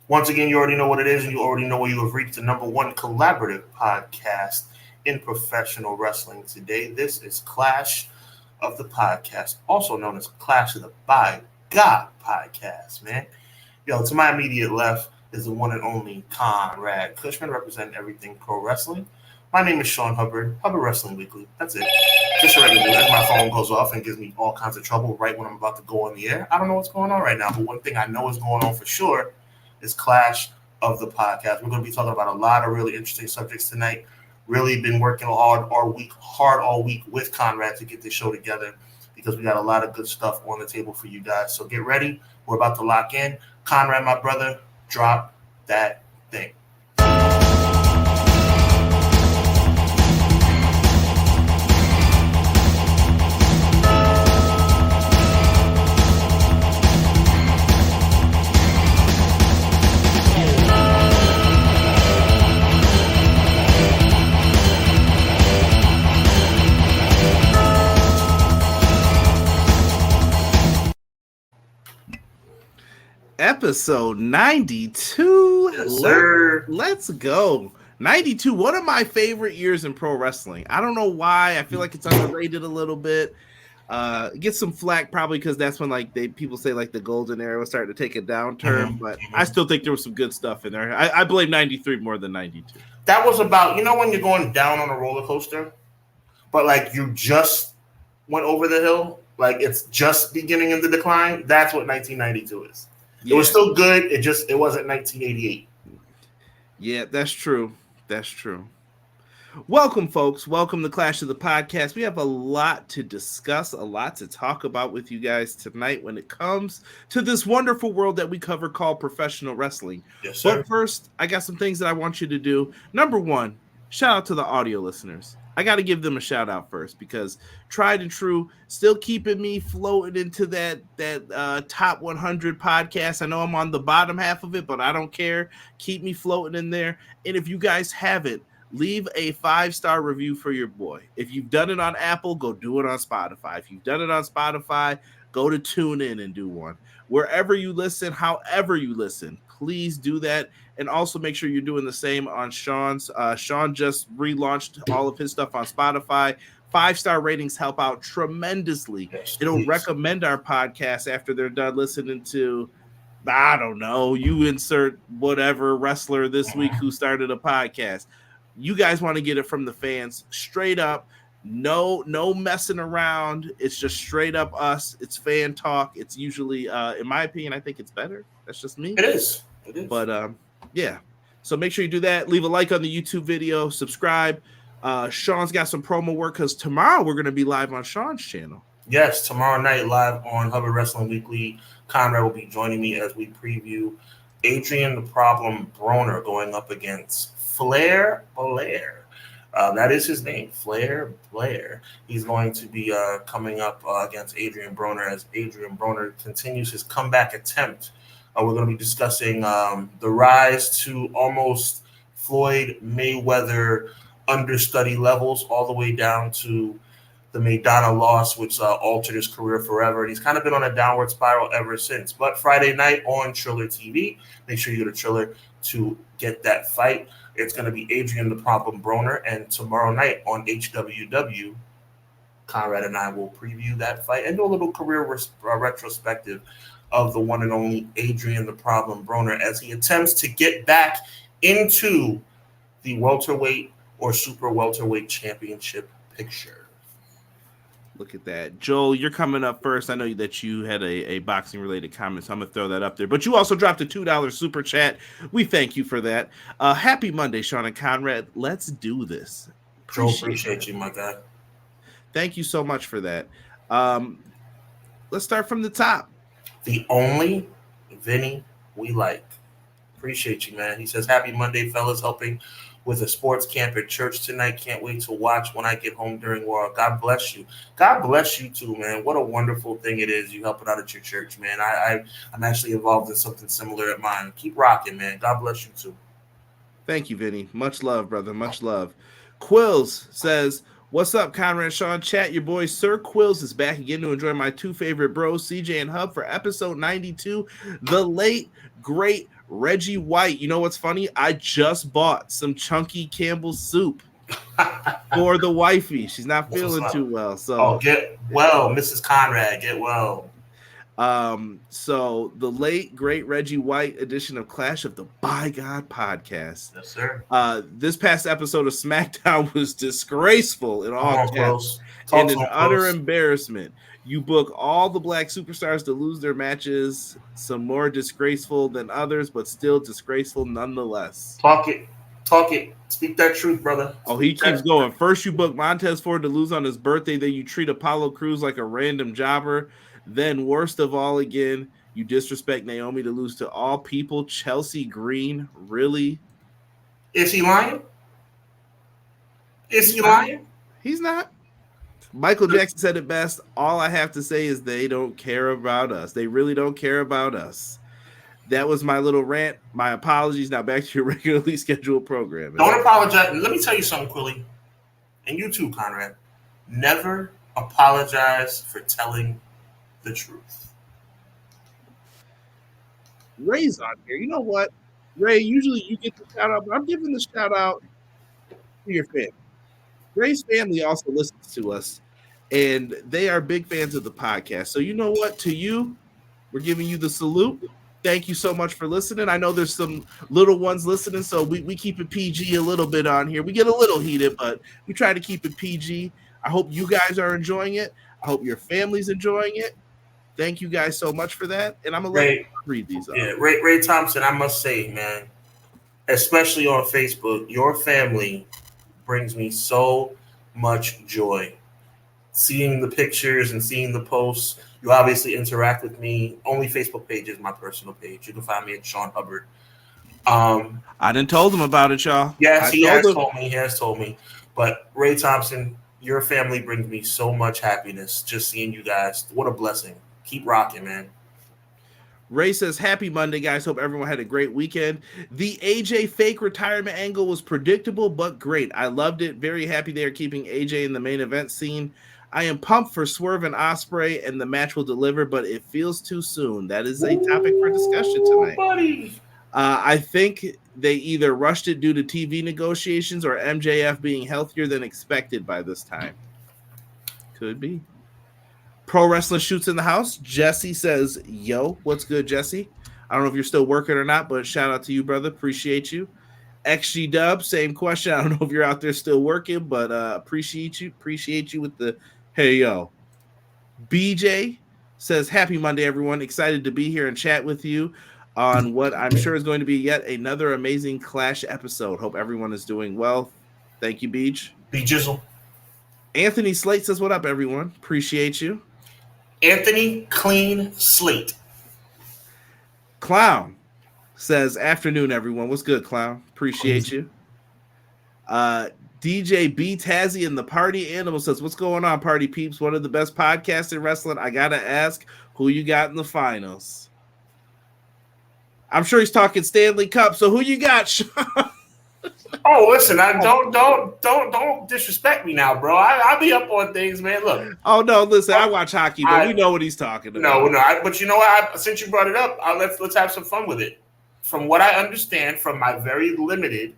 Once again, you already know what it is, and you already know where you have reached the number one collaborative podcast in professional wrestling today. This is Clash of the Podcast, also known as Clash of the By God podcast, man. Yo, to my immediate left is the one and only Conrad Cushman, representing everything pro wrestling. My name is Sean Hubbard, Hubbard Wrestling Weekly. That's it. Just a regular dude. As my phone goes off and gives me all kinds of trouble right when I'm about to go on the air. I don't know what's going on right now, but one thing I know is going on for sure is Clash of the Podcast. We're going to be talking about a lot of really interesting subjects tonight. Really been working hard all week with Conrad to get this show together because we got a lot of good stuff on the table for you guys. So get ready. We're about to lock in. Conrad, my brother, drop that thing. Episode 92. Yes, sir. Let's go. 92, one of my favorite years in pro wrestling. I don't know why. I feel like it's underrated a little bit. Get some flack probably because that's when people say the golden era was starting to take a downturn, but I still think there was some good stuff in there. I blame 93 more than 92. That was about, when you're going down on a roller coaster, but you just went over the hill, it's just beginning in the decline. That's what 1992 is. Yeah. It was still good. It wasn't 1988. Yeah, that's true. That's true. Welcome, folks. Welcome to Clash of the Podcast. We have a lot to discuss, a lot to talk about with you guys tonight when it comes to this wonderful world that we cover called professional wrestling. Yes, sir. But first, I got some things that I want you to do. Number one, shout out to the audio listeners. I got to give them a shout out first because tried and true, still keeping me floating into that top 100 podcast. I know I'm on the bottom half of it, but I don't care. Keep me floating in there. And if you guys haven't, leave a 5-star review for your boy. If you've done it on Apple, go do it on Spotify. If you've done it on Spotify, go to TuneIn and do one. Wherever you listen, however you listen, please do that. And also make sure you're doing the same on Sean's. Sean just relaunched all of his stuff on Spotify. 5-star ratings help out tremendously. Yes, it'll recommend our podcast after they're done listening to, I don't know, you insert whatever wrestler this week who started a podcast. You guys want to get it from the fans straight up. No messing around. It's just straight up us. It's fan talk. It's usually, in my opinion, I think it's better. That's just me. It is. But yeah. So make sure you do that. Leave a like on the YouTube video. Subscribe. Sean's got some promo work because tomorrow we're going to be live on Sean's channel. Yes, tomorrow night live on Hubbard Wrestling Weekly. Conrad will be joining me as we preview Adrian the Problem Broner going up against Flair Blair. That is his name, Flair Blair. He's going to be coming up against Adrian Broner as Adrian Broner continues his comeback attempt. We're going to be discussing the rise to almost Floyd Mayweather understudy levels all the way down to the Maidana loss, which altered his career forever. And he's kind of been on a downward spiral ever since. But Friday night on Triller TV, make sure you go to Triller to get that fight. It's going to be Adrian the Problem Broner. And tomorrow night on HWW, Conrad and I will preview that fight and do a little career retrospective of the one and only Adrian the Problem Broner as he attempts to get back into the welterweight or super welterweight championship picture. Look at that. Joel, you're coming up first. I know that you had a boxing-related comment, so I'm going to throw that up there. But you also dropped a $2 super chat. We thank you for that. Happy Monday, Sean and Conrad. Let's do this. Joel, appreciate you, my guy. Thank you so much for that. Let's start from the top. The only Vinny we like. Appreciate you, man. He says, happy Monday, fellas. Helping with a sports camp at church tonight. Can't wait to watch when I get home during work. God bless you. God bless you too, man. What a wonderful thing it is. You helping out at your church, man. I'm actually involved in something similar at mine. Keep rocking, man. God bless you too. Thank you, Vinny. Much love, brother. Much love. Quills says, What's up, Conrad Sean? Chat, your boy Sir Quills is back again to enjoy my two favorite bros, CJ and Hub, for episode 92, the late, great Reggie White. You know what's funny? I just bought some chunky Campbell's soup for the wifey. She's not feeling too well. So get well, Mrs. Conrad, get well. So the late great Reggie White edition of Clash of the By God podcast. Yes, sir. This past episode of SmackDown was disgraceful in all caps and an utter embarrassment. You book all the black superstars to lose their matches, some more disgraceful than others, but still disgraceful nonetheless. Talk it. Speak that truth, brother. Oh, he keeps going. First, you book Montez Ford to lose on his birthday. Then you treat Apollo Crews like a random jobber. Then, worst of all, again, you disrespect Naomi to lose to all people. Chelsea Green, really? Is he lying? Is he lying? He's not. Michael Jackson said it best. All I have to say is they don't care about us. They really don't care about us. That was my little rant. My apologies. Now back to your regularly scheduled program. Don't apologize. Let me tell you something, Quilly. And you too, Conrad. Never apologize for telling the truth. Ray's on here. You know what? Ray, usually you get the shout out, but I'm giving the shout out to your family. Ray's family also listens to us, and they are big fans of the podcast. So you know what? To you, we're giving you the salute. Thank you so much for listening. I know there's some little ones listening, so we keep it PG a little bit on here. We get a little heated, but we try to keep it PG. I hope you guys are enjoying it. I hope your family's enjoying it. Thank you guys so much for that. And I'm going to let you read these up. Yeah, Ray Thompson, I must say, man, especially on Facebook, your family brings me so much joy. Seeing the pictures and seeing the posts, you obviously interact with me. Only Facebook page is my personal page. You can find me at Sean Hubbard. I done told him about it, y'all. Yes, he has told me. But Ray Thompson, your family brings me so much happiness just seeing you guys. What a blessing. Keep rocking, man. Ray says, happy Monday, guys. Hope everyone had a great weekend. The AJ fake retirement angle was predictable, but great. I loved it. Very happy they are keeping AJ in the main event scene. I am pumped for Swerve and Ospreay, and the match will deliver, but it feels too soon. That is a topic for discussion tonight. Buddy. I think they either rushed it due to TV negotiations or MJF being healthier than expected by this time. Could be. Pro Wrestling Shoots in the house. Jesse says, yo, what's good, Jesse? I don't know if you're still working or not, but shout out to you, brother. Appreciate you. XG Dub, same question. I don't know if you're out there still working, but appreciate you. Appreciate you with the hey, yo. BJ says, happy Monday, everyone. Excited to be here and chat with you on what I'm sure is going to be yet another amazing Clash episode. Hope everyone is doing well. Thank you, Beach. B-Jizzle. Anthony Slate says, what up, everyone? Appreciate you. Anthony Clean Slate. Clown says, afternoon, everyone. What's good, Clown? Appreciate you. DJ B Tazzy and the Party Animal says, what's going on, Party Peeps? One of the best podcasts in wrestling. I got to ask, who you got in the finals? I'm sure he's talking Stanley Cup, so who you got, Sean? Oh, listen, don't disrespect me now, bro. I'll be up on things, man. Look. Oh no, listen, I watch hockey, but we know what he's talking about. No, but you know what? Since you brought it up, let's have some fun with it. From what I understand, from my very limited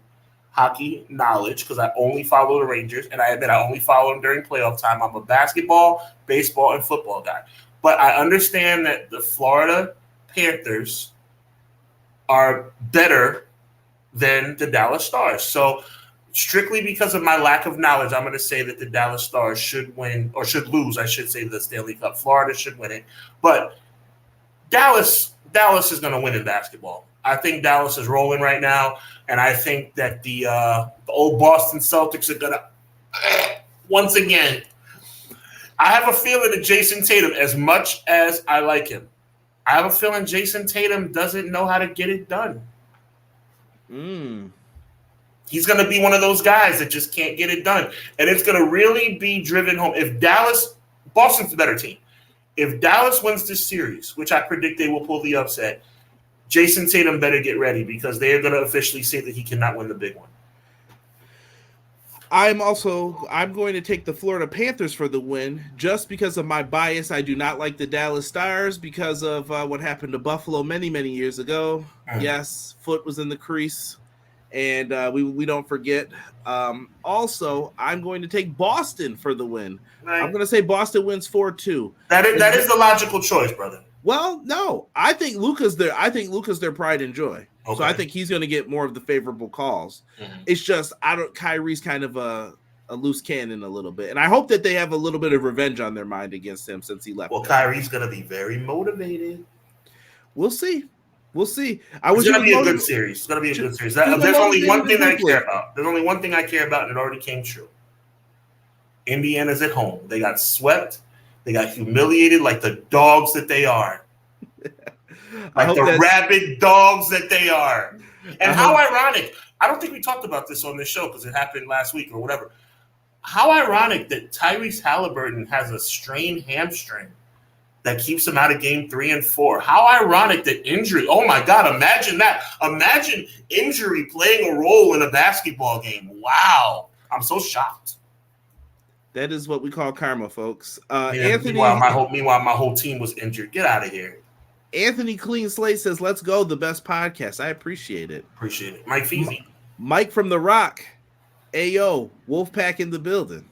hockey knowledge, because I only follow the Rangers, and I admit I only follow them during playoff time. I'm a basketball, baseball, and football guy. But I understand that the Florida Panthers are better than the Dallas Stars. So strictly because of my lack of knowledge, I'm going to say that the Dallas Stars should win, or should lose, I should say, the Stanley Cup. Florida should win it. But Dallas is going to win in basketball. I think Dallas is rolling right now, and I think that the old Boston Celtics are going to, once again, I have a feeling that Jason Tatum, as much as I like him, I have a feeling Jason Tatum doesn't know how to get it done. He's going to be one of those guys that just can't get it done. And it's going to really be driven home. If Boston's the better team. If Dallas wins this series, which I predict they will pull the upset, Jason Tatum better get ready because they are going to officially say that he cannot win the big one. I'm going to take the Florida Panthers for the win just because of my bias. I do not like the Dallas Stars because of what happened to Buffalo many, many years ago. Yes, foot was in the crease, and we don't forget. Also, I'm going to take Boston for the win. Right. I'm going to say Boston wins 4-2. That is the logical choice, brother. Well, no, I think Luka's their pride and joy. Okay. So I think he's going to get more of the favorable calls. Mm-hmm. It's just Kyrie's kind of a loose cannon a little bit, and I hope that they have a little bit of revenge on their mind against him since he left. Well, Kyrie's going to be very motivated. We'll see. It's going to be a good series. It's going to be a good series. There's only one thing that I care about. There's only one thing I care about, and it already came true. Indiana's at home. They got swept. They got humiliated like the dogs that they are. Like the rabid dogs that they are. And how ironic. I don't think we talked about this on this show because it happened last week or whatever. How ironic that Tyrese Halliburton has a strained hamstring that keeps him out of game 3 and 4. How ironic that injury. Oh, my God. Imagine that. Imagine injury playing a role in a basketball game. Wow. I'm so shocked. That is what we call karma, folks. Anthony. Meanwhile, my whole team was injured. Get out of here. Anthony Clean Slate says, "Let's go, the best podcast." I appreciate it. Mike Feezy. Mike from The Rock. Ayo, Wolfpack in the building.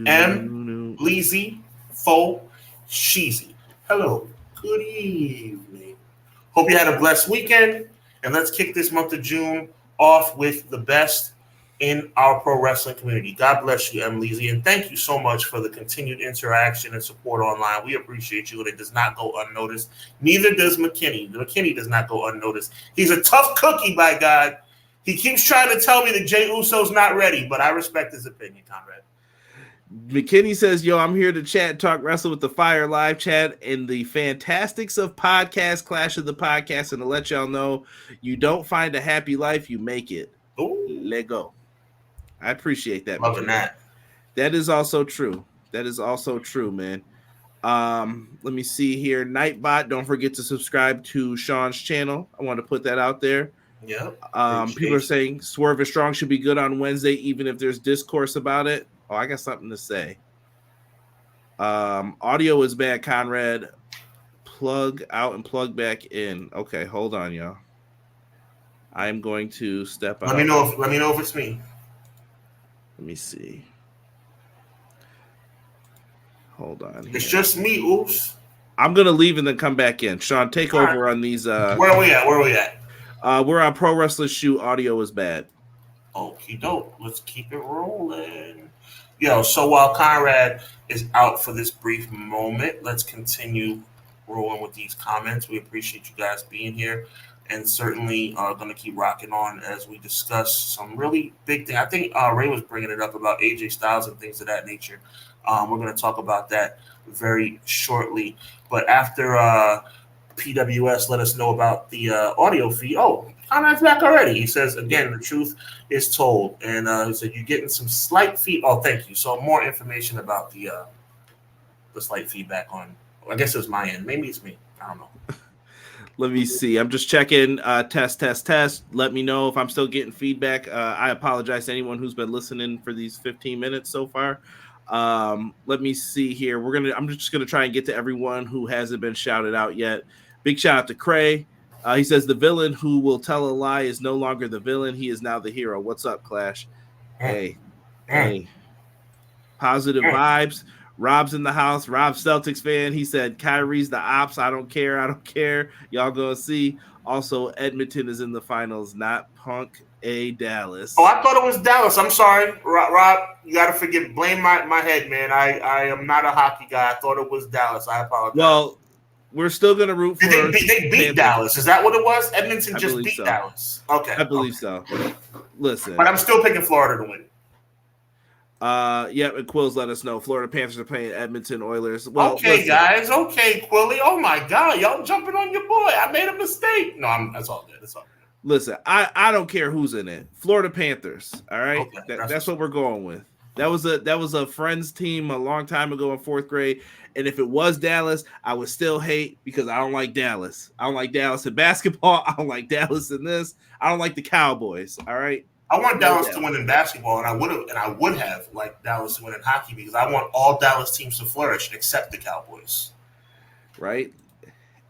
M. Leezy, Fo, Sheezy. Hello. Good evening. Hope you had a blessed weekend. And let's kick this month of June off with the best in our pro wrestling community. God bless you, M. Leezy, and thank you so much for the continued interaction and support online. We appreciate you, and it does not go unnoticed. Neither does McKinney. McKinney does not go unnoticed. He's a tough cookie, by God. He keeps trying to tell me that Jey Uso's not ready, but I respect his opinion, Conrad. McKinney says, "Yo, I'm here to chat, talk wrestle with the Fire live chat in the Fantastics of Podcast, Clash of the Podcast, and to let y'all know, you don't find a happy life, you make it." Ooh. Let go. I appreciate that. Loving that. That is also true. Man. Let me see here. Nightbot, don't forget to subscribe to Sean's channel. I want to put that out there. Yeah. People are saying Swerve is Strong should be good on Wednesday, even if there's discourse about it. Oh, I got something to say. Audio is bad, Conrad. Plug out and plug back in. Okay, hold on, y'all. I am going to step out. Let me know if it's me. Let me see. Hold on. It's just me, oops. I'm gonna leave and then come back in. Sean, take over on these. Where are we at? We're on Pro Wrestler Shoot. Audio is bad. Okie doke. Let's keep it rolling. Yo, so while Conrad is out for this brief moment, let's continue rolling with these comments. We appreciate you guys being here. And certainly going to keep rocking on as we discuss some really big things. I think Ray was bringing it up about AJ Styles and things of that nature. We're going to talk about that very shortly. But after PWS let us know about the audio feed. Oh, Conrad's back already. He says, again, the truth is told. And he said, you're getting some slight feed. Oh, thank you. So more information about the slight feedback on, I guess it was my end. Maybe it's me. I don't know. Let me see. I'm just checking. Test. Let me know if I'm still getting feedback. I apologize to anyone who's been listening for these 15 minutes so far. Let me see here. I'm just gonna try and get to everyone who hasn't been shouted out yet. Big shout out to Cray. He says the villain who will tell a lie is no longer the villain. He is now the hero. What's up, Clash? Hey. Positive vibes. Rob's in the house. Rob Celtics fan. He said Kyrie's the ops. I don't care. Y'all gonna see. Also, Edmonton is in the finals, not Punk A Dallas. Oh, I thought it was Dallas. I'm sorry, Rob. You got to forgive. Blame my head, man. I am not a hockey guy. I thought it was Dallas. I apologize. Well, we're still gonna root for. They beat Dallas. Is that what it was? Edmonton just beat Dallas. Okay, I believe so. Listen, but I'm still picking Florida to win. And Quills let us know Florida Panthers are playing Edmonton Oilers. Well, okay, listen. Guys. Okay, Quilly. Oh my God, y'all jumping on your boy. I made a mistake. No, that's all good. That's all good. Listen, I don't care who's in it. Florida Panthers. All right, okay, that's what we're going with. That was a friends team a long time ago in 4th grade. And if it was Dallas, I would still hate because I don't like Dallas. I don't like Dallas in basketball. I don't like Dallas in this. I don't like the Cowboys. All right. I want No Dallas doubt. to win in basketball, and I would have liked Dallas to win in hockey because I want all Dallas teams to flourish except the Cowboys. Right?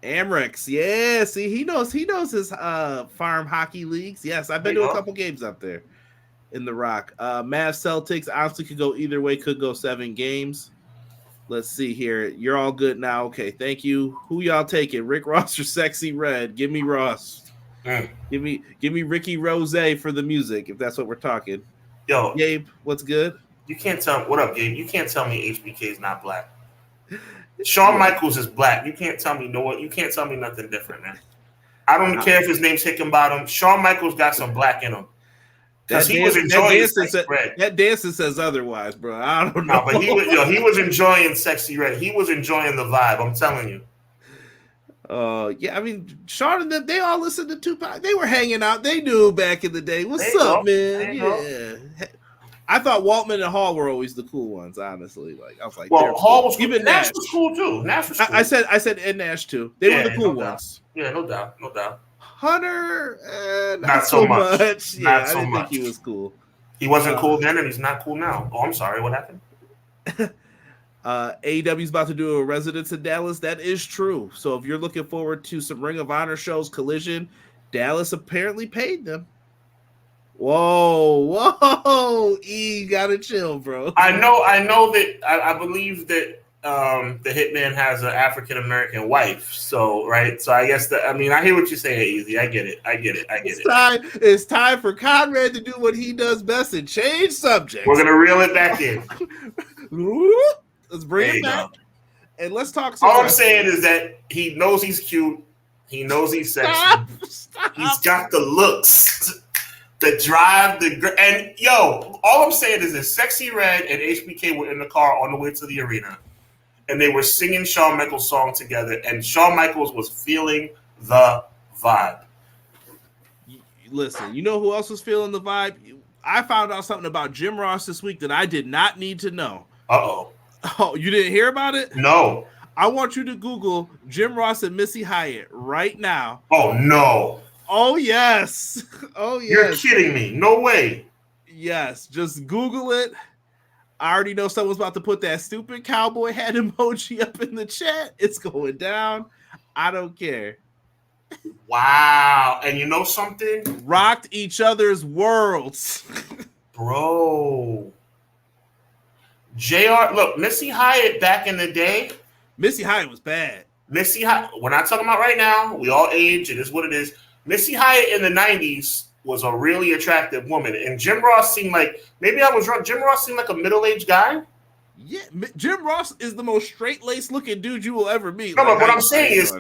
Amrex, yeah. See, he knows his farm hockey leagues. Yes, I've been to a couple games up there in the Rock. Mavs Celtics honestly could go either way. Could go 7 games. Let's see here. You're all good now. Okay, thank you. Who y'all taking? Rick Ross or Sexy Red? Give me Ross. Give me Ricky Rose for the music, if that's what we're talking. Yo, Gabe, what's good? You can't tell what up, Gabe. You can't tell me HBK is not black. Shawn Michaels is black. You can't tell me You can't tell me nothing different, man. I don't care if his name's Hickenbottom. Shawn Michaels got some black in him. Because he was enjoying Sexy Red. That dancer says otherwise, bro. I don't know. No, but he was enjoying Sexy Red. He was enjoying the vibe. I'm telling you. Yeah, I mean, Shawn and them, they all listened to Tupac. They were hanging out. They knew back in the day. What's up, man? Yeah. I thought Waltman and Hall were always the cool ones, honestly. Like I was like, well, Hall was even Nash was cool too. Nash was cool. I said and Nash too. They were the cool ones. Yeah, no doubt. Hunter, not so much. Yeah, I didn't think he was cool. He wasn't cool then, and he's not cool now. Oh, I'm sorry. What happened? AEW's about to do a residence in Dallas. That is true. So if you're looking forward to some Ring of Honor shows, Collision, Dallas apparently paid them. Whoa, you gotta chill, bro. I know that I believe that the Hitman has an African American wife. So right. So I guess I hear what you're saying, Easy. I get it. It's time for Conrad to do what he does best and change subjects. We're gonna reel it back in. Let's bring it back. And let's talk. All I'm saying is that he knows he's cute. He knows he's sexy. Stop. He's got the looks, the drive, and all I'm saying is that Sexy Red and HBK were in the car on the way to the arena, and they were singing Shawn Michaels' song together, and Shawn Michaels was feeling the vibe. Listen, you know who else was feeling the vibe? I found out something about Jim Ross this week that I did not need to know. Uh-oh. Oh, you didn't hear about it? No. I want you to Google Jim Ross and Missy Hyatt right now. Oh, no. Oh, yes. Oh, yes. You're kidding me. No way. Yes. Just Google it. I already know someone's about to put that stupid cowboy hat emoji up in the chat. It's going down. I don't care. Wow. And you know something? Rocked each other's worlds. Bro. JR, look, Missy Hyatt back in the day. Missy Hyatt was bad. Missy Hyatt, we're not talking about right now. We all age. It is what it is. Missy Hyatt in the 90s was a really attractive woman. And Jim Ross seemed like, maybe I was wrong, Jim Ross seemed like a middle-aged guy. Yeah, Jim Ross is the most straight-laced looking dude you will ever meet. No, but what I'm saying is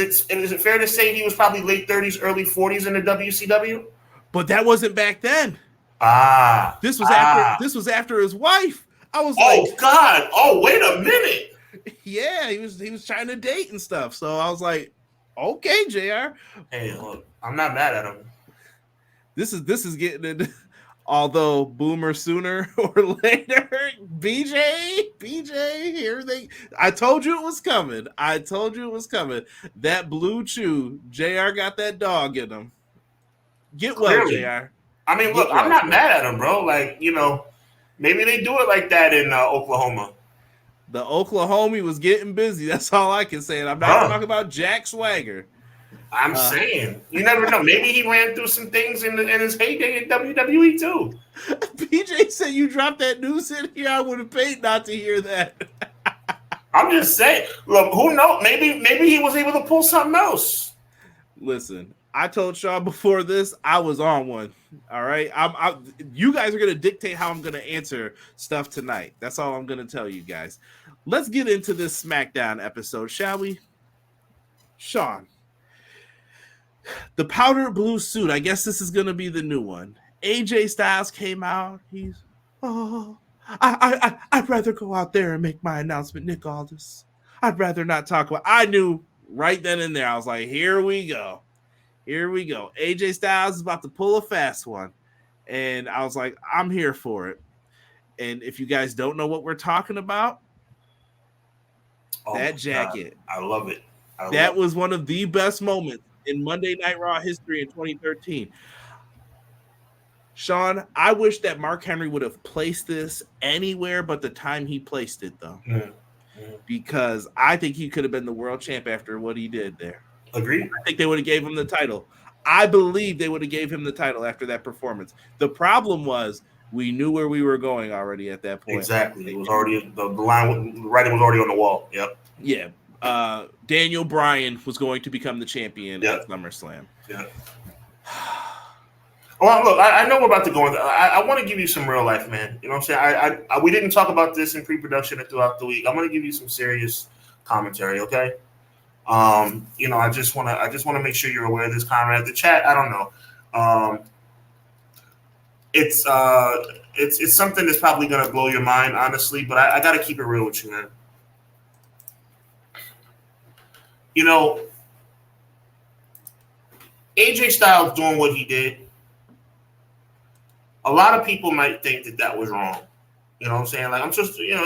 it fair to say he was probably late 30s, early 40s in the WCW? But that wasn't back then. This was after his wife. I was like, God! Oh, wait a minute! Yeah, he was trying to date and stuff. So I was like, okay, JR. Hey, look, I'm not mad at him. This is getting into, although boomer sooner or later. BJ, here I told you it was coming. That blue chew, JR got that dog in him. Get well, JR. I mean, look, I'm not mad at him, bro. Like, maybe they do it like that in Oklahoma. The Oklahoma was getting busy. That's all I can say. And I'm not talking about Jack Swagger. I'm saying. You never know. Maybe he ran through some things in his heyday in WWE, too. PJ said you dropped that news in here. I would have paid not to hear that. I'm just saying. Look, who knows? Maybe he was able to pull something else. Listen, I told Sean before this, I was on one. All right, you guys are gonna dictate how I'm gonna answer stuff tonight. That's all I'm gonna tell you guys. Let's get into this SmackDown episode, shall we? Sean, the powder blue suit. I guess this is gonna be the new one. AJ Styles came out. I'd rather go out there and make my announcement, Nick Aldis. I'd rather not talk about. I knew right then and there. I was like, here we go. AJ Styles is about to pull a fast one. And I was like, I'm here for it. And if you guys don't know what we're talking about, that jacket. God. I love it. That was one of the best moments in Monday Night Raw history in 2013. Sean, I wish that Mark Henry would have placed this anywhere but the time he placed it, though. Because I think he could have been the world champ after what he did there. Agreed. I think they would have gave him the title. I believe they would have gave him the title after that performance. The problem was we knew where we were going already at that point. Exactly. It was already the line. The writing was already on the wall. Yep. Yeah. Daniel Bryan was going to become the champion at SummerSlam. Yeah. Well, look, I know we're about to go on. I want to give you some real life, man. You know what I'm saying? We didn't talk about this in pre-production and throughout the week. I'm going to give you some serious commentary, okay? I just want to make sure you're aware of this, Conrad. The chat, I don't know. It's something that's probably going to blow your mind, honestly, but I got to keep it real with you, man. You know, AJ Styles doing what he did, a lot of people might think that was wrong. You know what I'm saying? Like, I'm just, you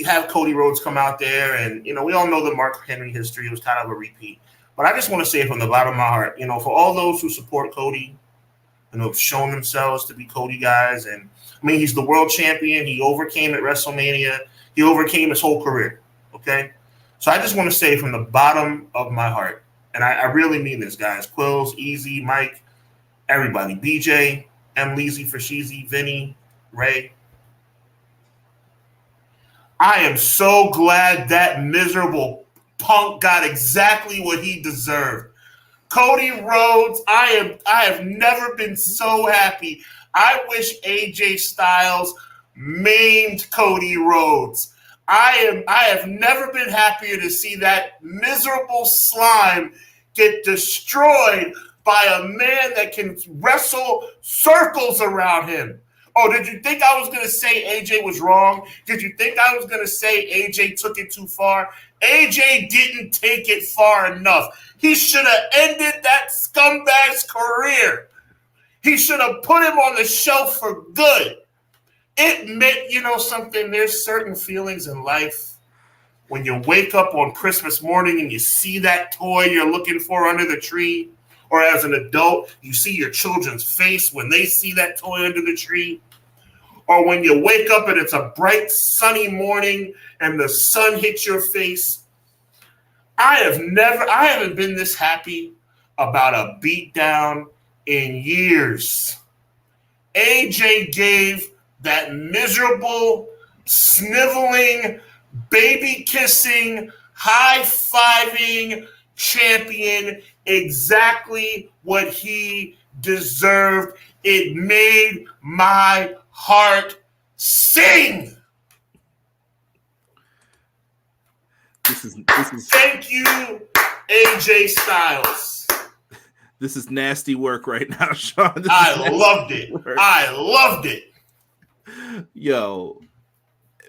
have Cody Rhodes come out there, and, we all know the Mark Henry history. It was kind of a repeat. But I just want to say from the bottom of my heart, for all those who support Cody and have shown themselves to be Cody guys, and, he's the world champion. He overcame at WrestleMania. He overcame his whole career, okay? So I just want to say from the bottom of my heart, and I really mean this, guys, Quills, Easy, Mike, everybody, BJ, M. Leezy, Fashizi, Vinny, Ray, I am so glad that miserable punk got exactly what he deserved. Cody Rhodes, I have never been so happy. I wish AJ Styles maimed Cody Rhodes. I have never been happier to see that miserable slime get destroyed by a man that can wrestle circles around him. Oh, did you think I was going to say AJ was wrong? Did you think I was going to say AJ took it too far? AJ didn't take it far enough. He should have ended that scumbag's career. He should have put him on the shelf for good. It meant, something, there's certain feelings in life when you wake up on Christmas morning and you see that toy you're looking for under the tree, or as an adult, you see your children's face when they see that toy under the tree, or when you wake up and it's a bright, sunny morning and the sun hits your face. I haven't been this happy about a beatdown in years. AJ gave that miserable, sniveling, baby-kissing, high-fiving champion exactly what he deserved. It made my heart sing. This is Thank you, AJ Styles. This is nasty work right now, Sean. I loved it. Yo,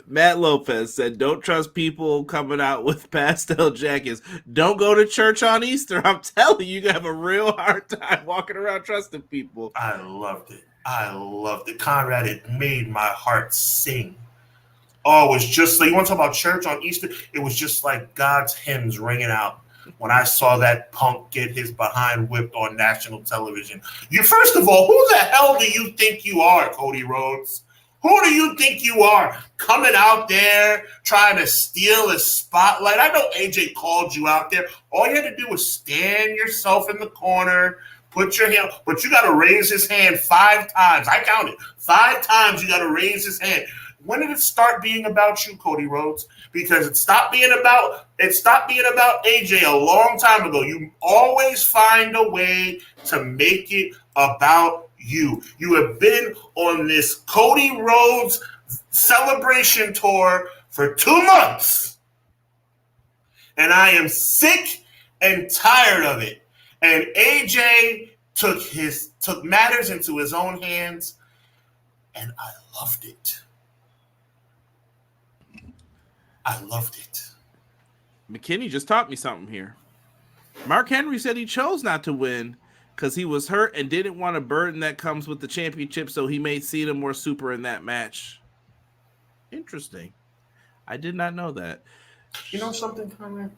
Matt Lopez said, don't trust people coming out with pastel jackets. Don't go to church on Easter. I'm telling you, you have a real hard time walking around trusting people. I loved it. Conrad, it made my heart sing. Oh, it was just like, you want to talk about church on Easter? It was just like God's hymns ringing out when I saw that punk get his behind whipped on national television. First of all, who the hell do you think you are, Cody Rhodes? Who do you think you are, coming out there trying to steal a spotlight? I know AJ called you out there. All you had to do was stand yourself in the corner, put your hand, but you got to raise his hand 5 times. I counted 5 times. You got to raise his hand. When did it start being about you, Cody Rhodes? Because it stopped being about AJ a long time ago. You always find a way to make it about you. You have been on this Cody Rhodes celebration tour for 2 months. And I am sick and tired of it. And AJ took matters into his own hands, and I loved it. McKinney just taught me something here. Mark Henry said he chose not to win because he was hurt and didn't want a burden that comes with the championship, so he made Cena more super in that match. Interesting. I did not know that. You know something, Conrad?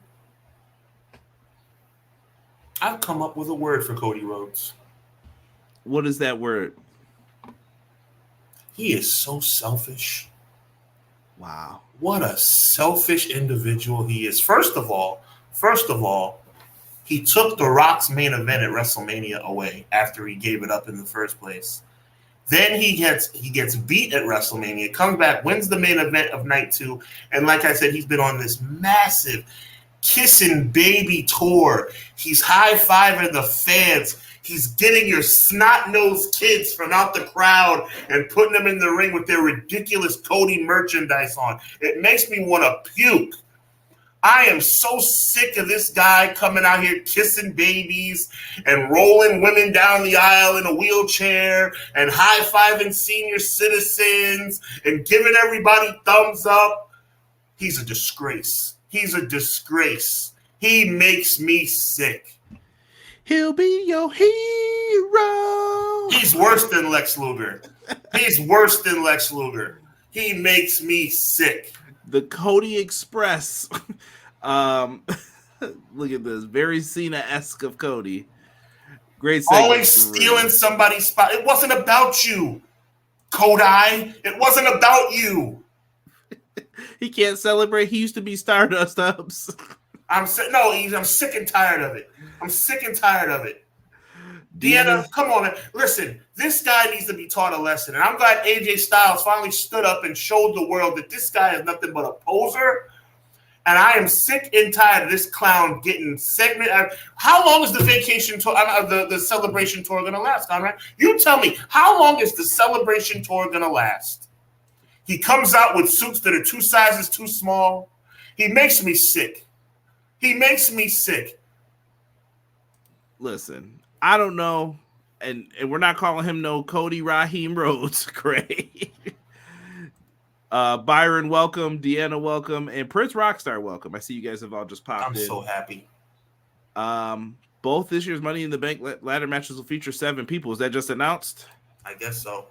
I've come up with a word for Cody Rhodes. What is that word? He is so selfish. Wow. What a selfish individual he is. First of all, he took The Rock's main event at WrestleMania away after he gave it up in the first place. Then he gets beat at WrestleMania, comes back, wins the main event of night 2, and like I said, he's been on this massive kissing baby tour. He's high-fiving the fans. He's getting your snot-nosed kids from out the crowd and putting them in the ring with their ridiculous Cody merchandise on. It makes me want to puke. I am so sick of this guy coming out here kissing babies and rolling women down the aisle in a wheelchair and high-fiving senior citizens and giving everybody thumbs up. He's a disgrace. He's a disgrace. He makes me sick. He'll be your hero. He's worse than Lex Luger. He's worse than Lex Luger. He makes me sick. The Cody Express. Look at this. Very Cena-esque of Cody. Great segment. Always stealing somebody's spot. It wasn't about you, Cody. It wasn't about you. He can't celebrate. He used to be Stardust Ups. I'm sick and tired of it. I'm sick and tired of it. Deanna, come on, man. Listen, this guy needs to be taught a lesson. And I'm glad AJ Styles finally stood up and showed the world that this guy is nothing but a poser. And I am sick and tired of this clown getting segment. How long is the vacation tour, the celebration tour going to last, Conrad? You tell me, how long is the celebration tour going to last? He comes out with suits that are 2 sizes too small. He makes me sick. He makes me sick. Listen, I don't know, and we're not calling him no Cody Raheem Rhodes. Great. Byron, welcome. Deanna, welcome. And Prince Rockstar, welcome. I see you guys have all just popped in. I'm so happy. Both this year's Money in the Bank ladder matches will feature 7 people. Is that just announced? I guess so.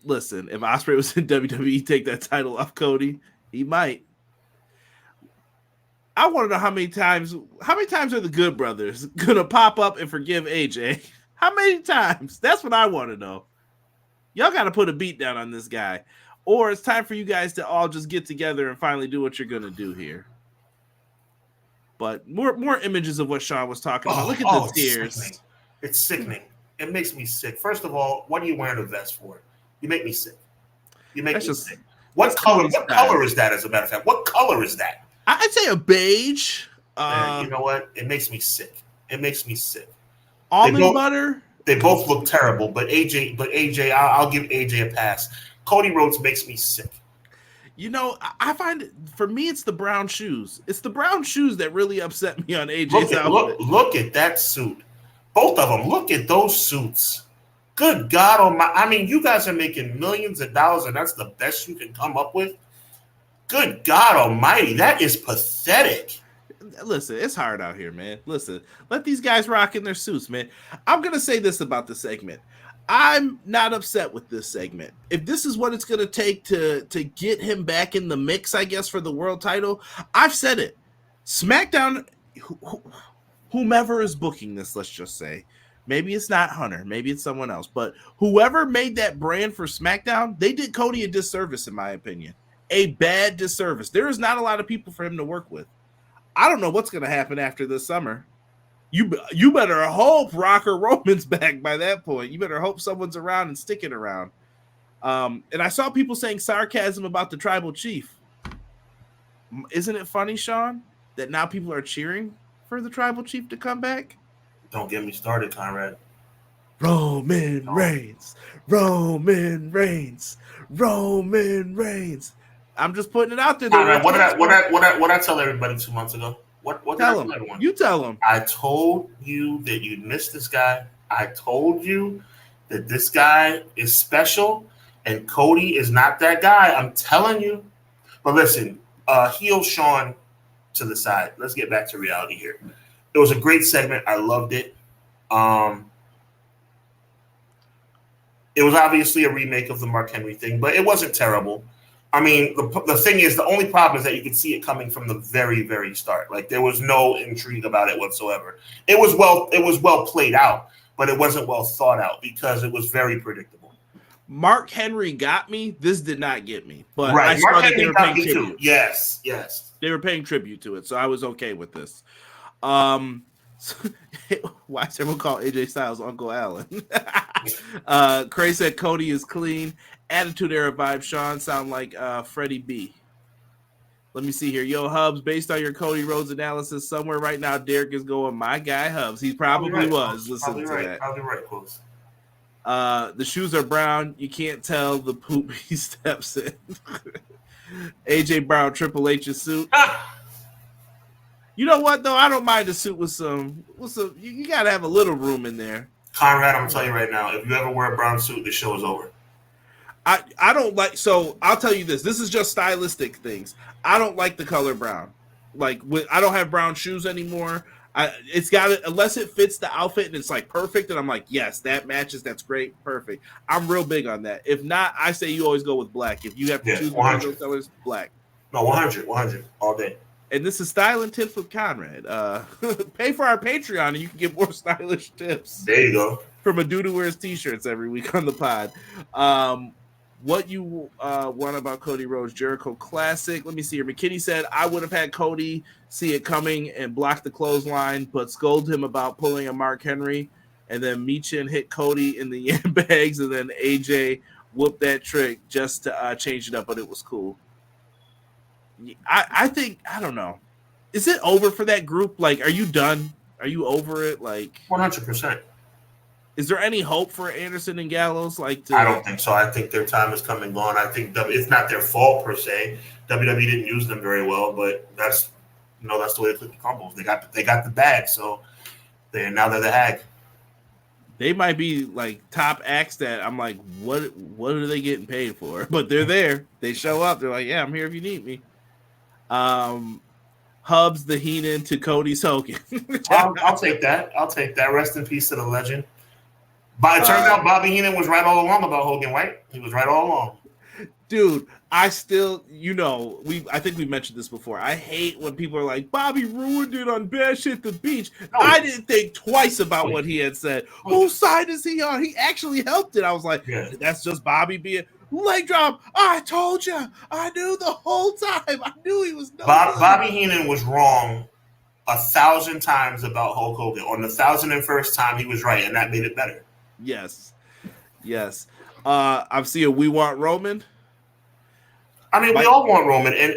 Listen, if Ospreay was in WWE, take that title off Cody, he might. I want to know how many times are the Good Brothers gonna pop up and forgive AJ? How many times? That's what I want to know. Y'all got to put a beat down on this guy, or it's time for you guys to all just get together and finally do what you're gonna do here. But more images of what Sean was talking about. Look at the tears. It's sickening. It makes me sick. First of all, what are you wearing a vest for? You make me sick. You make me sick. What color is that, as a matter of fact? What color is that? I'd say a beige. You know what? It makes me sick. It makes me sick. Almond butter. They both look terrible, but AJ, I'll give AJ a pass. Cody Rhodes makes me sick. You know, I find it, for me, it's the brown shoes. It's the brown shoes that really upset me on AJ's outfit. Look at that suit. Both of them. Look at those suits. Good God Almighty. I mean, you guys are making millions of dollars, and that's the best you can come up with? Good God Almighty. That is pathetic. Listen, it's hard out here, man. Listen, let these guys rock in their suits, man. I'm going to say this about the segment. I'm not upset with this segment. If this is what it's going to take to get him back in the mix, I guess, for the world title, I've said it. SmackDown, whomever is booking this, let's just say, maybe it's not Hunter, maybe it's someone else, but whoever made that brand for SmackDown, they did Cody a disservice, in my opinion. A bad disservice. There is not a lot of people for him to work with. I don't know what's going to happen after this summer. You better hope Rocker Roman's back by that point. You better hope someone's around and sticking around. And I saw people saying sarcasm about the Tribal Chief. Isn't it funny, Sean, that now people are cheering for the Tribal Chief to come back? Don't get me started, Conrad. Roman Reigns. Roman Reigns. Roman Reigns. I'm just putting it out there. Conrad, what I tell everybody 2 months ago? What did I tell everyone? You tell them. I told you that you'd miss this guy. I told you that this guy is special, and Cody is not that guy. I'm telling you. But listen, heel Sean to the side. Let's get back to reality here. It was a great segment. I loved it. It was obviously a remake of the Mark Henry thing, but it wasn't terrible. I mean, the thing is, the only problem is that you could see it coming from the very, very start. Like, there was no intrigue about it whatsoever. It was well played out, but it wasn't well thought out because it was very predictable. Mark Henry got me. This did not get me, but Right. I saw Mark that Henry they were got paying me tribute. too. Yes, yes. They were paying tribute to it, so I was okay with this. Why is everyone call AJ Styles Uncle Allen? Cray said Cody is clean. Attitude Era vibe. Sean sound like Freddie B. Let me see here. Yo, Hubs, based on your Cody Rhodes analysis, somewhere right now, Derek is going, my guy Hubs. He probably right, was. Listen to that. Probably right, close. The shoes are brown. You can't tell the poop he steps in. AJ Brown, Triple H's suit. You know what though? I don't mind a suit with some. You gotta have a little room in there. Conrad, I'm telling you right now, if you ever wear a brown suit, the show is over. I don't like. So I'll tell you this. This is just stylistic things. I don't like the color brown. Like I don't have brown shoes anymore. It's got it unless it fits the outfit and it's like perfect. And I'm like, yes, that matches. That's great, perfect. I'm real big on that. If not, I say you always go with black. If you have to choose one of those colors, black. No, 100 all day. And this is Styling Tips with Conrad. Pay for our Patreon and you can get more stylish tips. There you go. From a dude who wears t-shirts every week on the pod. What you want about Cody Rhodes Jericho Classic? Let me see here. McKinney said, I would have had Cody see it coming and block the clothesline, but scold him about pulling a Mark Henry. And then Michin hit Cody in the yam bags, and then AJ whooped that trick just to change it up, but it was cool. I think, I don't know. Is it over for that group? Like, are you done? Are you over it? Like 100%. Is there any hope for Anderson and Gallows? I don't think so. I think their time has come and gone. I think it's not their fault per se. WWE didn't use them very well, but that's the way they flip the combos. They got the bag, so they're the hag. They might be like top acts that I'm like, what are they getting paid for? But they're there. They show up. They're like, yeah, I'm here if you need me. Hubs the Heenan to Cody's Hogan. I'll take that. Rest in peace to the legend. But it turned out Bobby Heenan was right all along about Hogan, right? He was right all along. Dude, I still, I think we mentioned this before. I hate when people are like, Bobby ruined it on Bash at the Beach. No, I didn't think twice about what he had said. Whose side is he on? He actually helped it. I was like, That's just Bobby being leg drop. I told you. I knew the whole time. I knew he was Bobby Heenan was wrong 1,000 times about Hulk Hogan. On the 1,001st time, he was right, and that made it better. Yes. I'm seeing We Want Roman. I mean, we all want Roman, and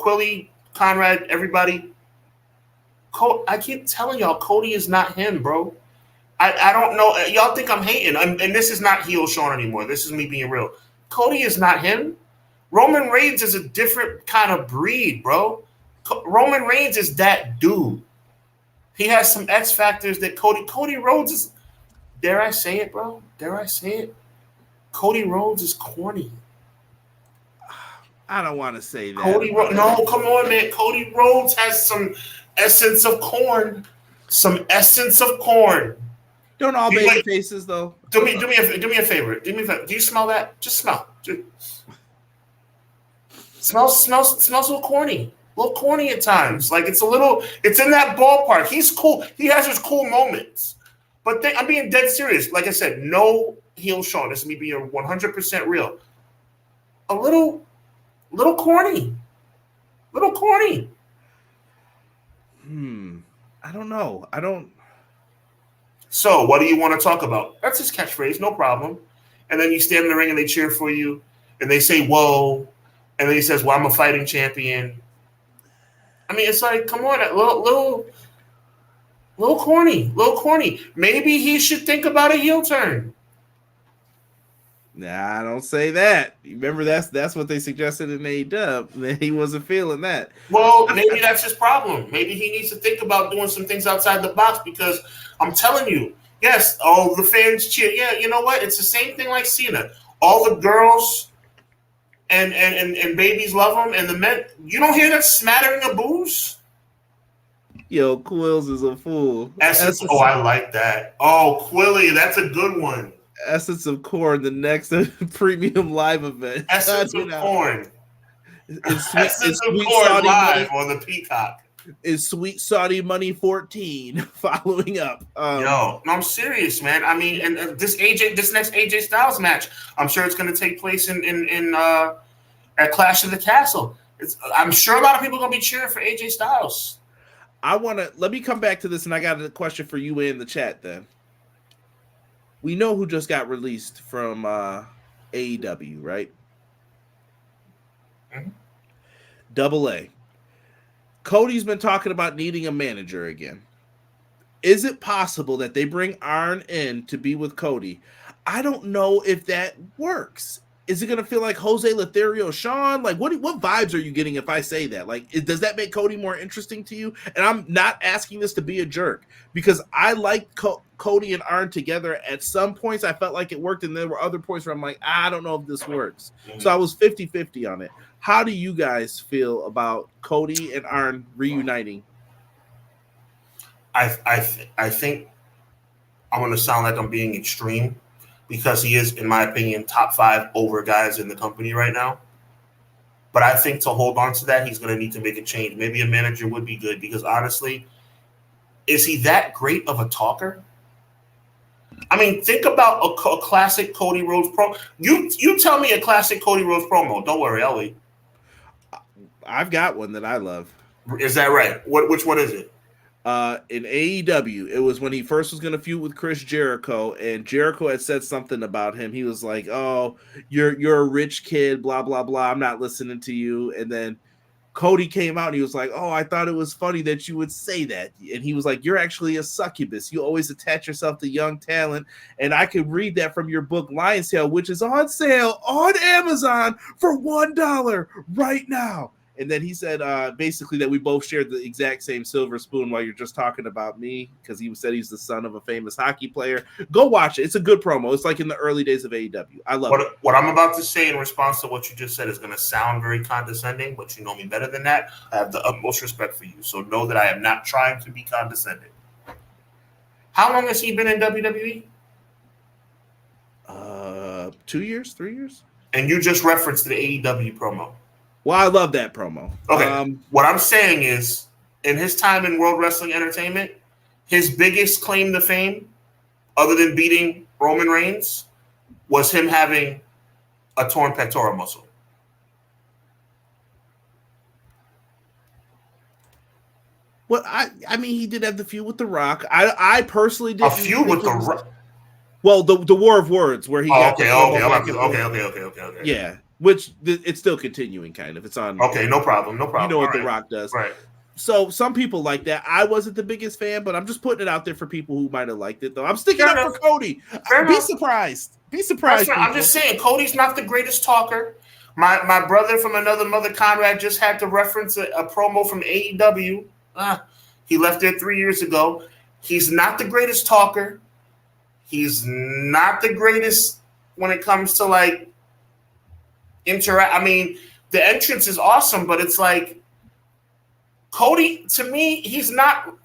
Quilly, Conrad, everybody. I keep telling y'all, Cody is not him, bro. I don't know. Y'all think I'm hating, and this is not heel Sean anymore. This is me being real. Cody is not him. Roman Reigns is a different kind of breed, bro. Roman Reigns is that dude. He has some X factors that Cody Rhodes is. Dare I say it, bro? Dare I say it? Cody Rhodes is corny. I don't want to say that. No, come on, man. Cody Rhodes has some essence of corn. Don't all baby faces though? Do me a favor. Do you smell that? Just smell. Smells a little corny. A little corny at times. Like it's in that ballpark. He's cool. He has his cool moments. But I'm being dead serious. Like I said, no heel Sean. This is me being 100% real. A little corny. I don't know. So, what do you want to talk about? That's his catchphrase, no problem. And then you stand in the ring and they cheer for you, and they say, whoa. And then he says, well, I'm a fighting champion. I mean, it's like, come on, a little corny. Maybe he should think about a heel turn. Nah, don't say that. Remember, that's what they suggested in AEW. He wasn't feeling that. Well, maybe that's his problem. Maybe he needs to think about doing some things outside the box because I'm telling you, yes, all the fans cheer. Yeah, you know what? It's the same thing like Cena. All the girls and babies love him, and the men. You don't hear that smattering of boos? Yo, Quills is a fool. I like that. Oh, Quilly, that's a good one. Essence of Corn, the next premium live event. Essence of Corn. Essence of Corn live on the Peacock. Is Sweet Saudi Money 14 following up? No, I'm serious, man. I mean, and this next AJ Styles match, I'm sure it's going to take place in at Clash of the Castle. I'm sure a lot of people are going to be cheering for AJ Styles. Let me come back to this, and I got a question for you in the chat. Then we know who just got released from AEW, right? Mm-hmm. Double A. Cody's been talking about needing a manager again. Is it possible that they bring Arn in to be with Cody? I don't know if that works. Is it going to feel like Jose Lothario Shawn? Like, what vibes are you getting if I say that? Like, does that make Cody more interesting to you? And I'm not asking this to be a jerk, because I like Cody and Arn together. At some points, I felt like it worked, and there were other points where I'm like, I don't know if this works. Mm-hmm. So I was 50-50 on it. How do you guys feel about Cody and Arn reuniting? I think I'm going to sound like I'm being extreme, because he is, in my opinion, top 5 over guys in the company right now. But I think to hold on to that, he's going to need to make a change. Maybe a manager would be good, because honestly, is he that great of a talker? I mean, think about a classic Cody Rhodes promo. You tell me a classic Cody Rhodes promo. Don't worry, I'll wait. I've got one that I love. Is that right? Which one is it? In AEW, it was when he first was going to feud with Chris Jericho, and Jericho had said something about him. He was like, "Oh, you're a rich kid, blah blah blah. I'm not listening to you." And then Cody came out and he was like, "Oh, I thought it was funny that you would say that." And he was like, "You're actually a succubus. You always attach yourself to young talent, and I could read that from your book Lion's Tail, which is on sale on Amazon for $1 right now." And then he said basically that we both shared the exact same silver spoon while you're just talking about me, because he said he's the son of a famous hockey player. Go watch it. It's a good promo. It's like in the early days of AEW. I love it. What I'm about to say in response to what you just said is going to sound very condescending, but you know me better than that. I have the utmost respect for you. So know that I am not trying to be condescending. How long has he been in WWE? 2 years, 3 years. And you just referenced the AEW promo. Well, I love that promo. Okay. What I'm saying is, in his time in World Wrestling Entertainment, his biggest claim to fame, other than beating Roman Reigns, was him having a torn pectoral muscle. Well, I mean, he did have the feud with The Rock. I personally did a feud with The Rock. Well, the War of Words, where he got okay. Yeah. Which it's still continuing, kind of. It's on. Okay, no problem. You know what The Rock does. Right. So some people like that. I wasn't the biggest fan, but I'm just putting it out there for people who might have liked it, though. I'm sticking up for Cody. Be surprised. Be surprised. I'm just saying, Cody's not the greatest talker. My brother from another mother, Conrad, just had to reference a promo from AEW. He left there 3 years ago. He's not the greatest talker. He's not the greatest when it comes to, like, I mean, the entrance is awesome, but it's like Cody, to me, he's not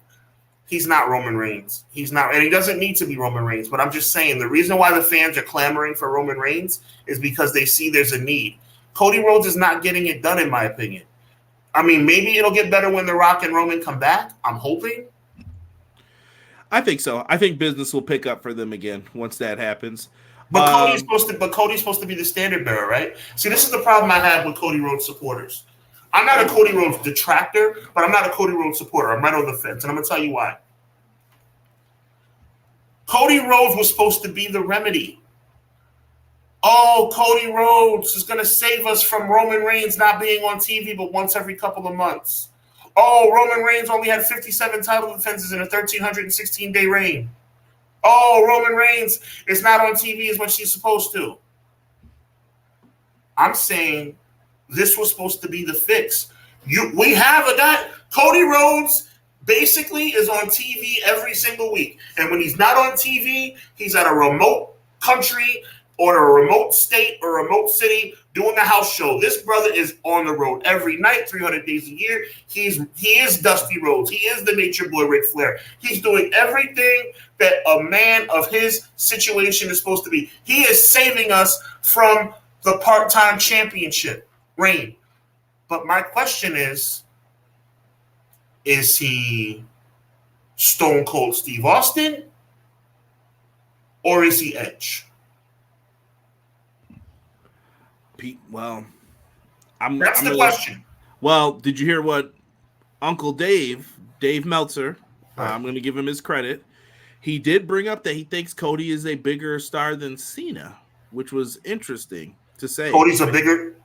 Roman Reigns. He's not, and he doesn't need to be Roman Reigns. But I'm just saying, the reason why the fans are clamoring for Roman Reigns is because they see there's a need. Cody Rhodes is not getting it done, in my opinion. I mean, maybe it'll get better when The Rock and Roman come back. I'm hoping. I think so. I think business will pick up for them again once that happens. But Cody's supposed to be the standard bearer, right? See, this is the problem I have with Cody Rhodes supporters. I'm not a Cody Rhodes detractor, but I'm not a Cody Rhodes supporter. I'm right on the fence, and I'm going to tell you why. Cody Rhodes was supposed to be the remedy. Oh, Cody Rhodes is going to save us from Roman Reigns not being on TV but once every couple of months. Oh, Roman Reigns only had 57 title defenses in a 1,316-day reign. Oh, Roman Reigns is not on TV as much as he's supposed to. I'm saying this was supposed to be the fix. We have a guy, Cody Rhodes, basically is on TV every single week. And when he's not on TV, he's at a remote country or a remote state or a remote city doing a house show. This brother is on the road every night, 300 days a year. He is Dusty Rhodes. He is the Nature Boy Ric Flair. He's doing everything that a man of his situation is supposed to be. He is saving us from the part-time championship reign. But my question is, Is he Stone Cold Steve Austin? Or is he Edge? Well, that's the question. Well, did you hear what Uncle Dave Meltzer, right. I'm going to give him his credit. He did bring up that he thinks Cody is a bigger star than Cena, which was interesting to say. Cody's a bigger.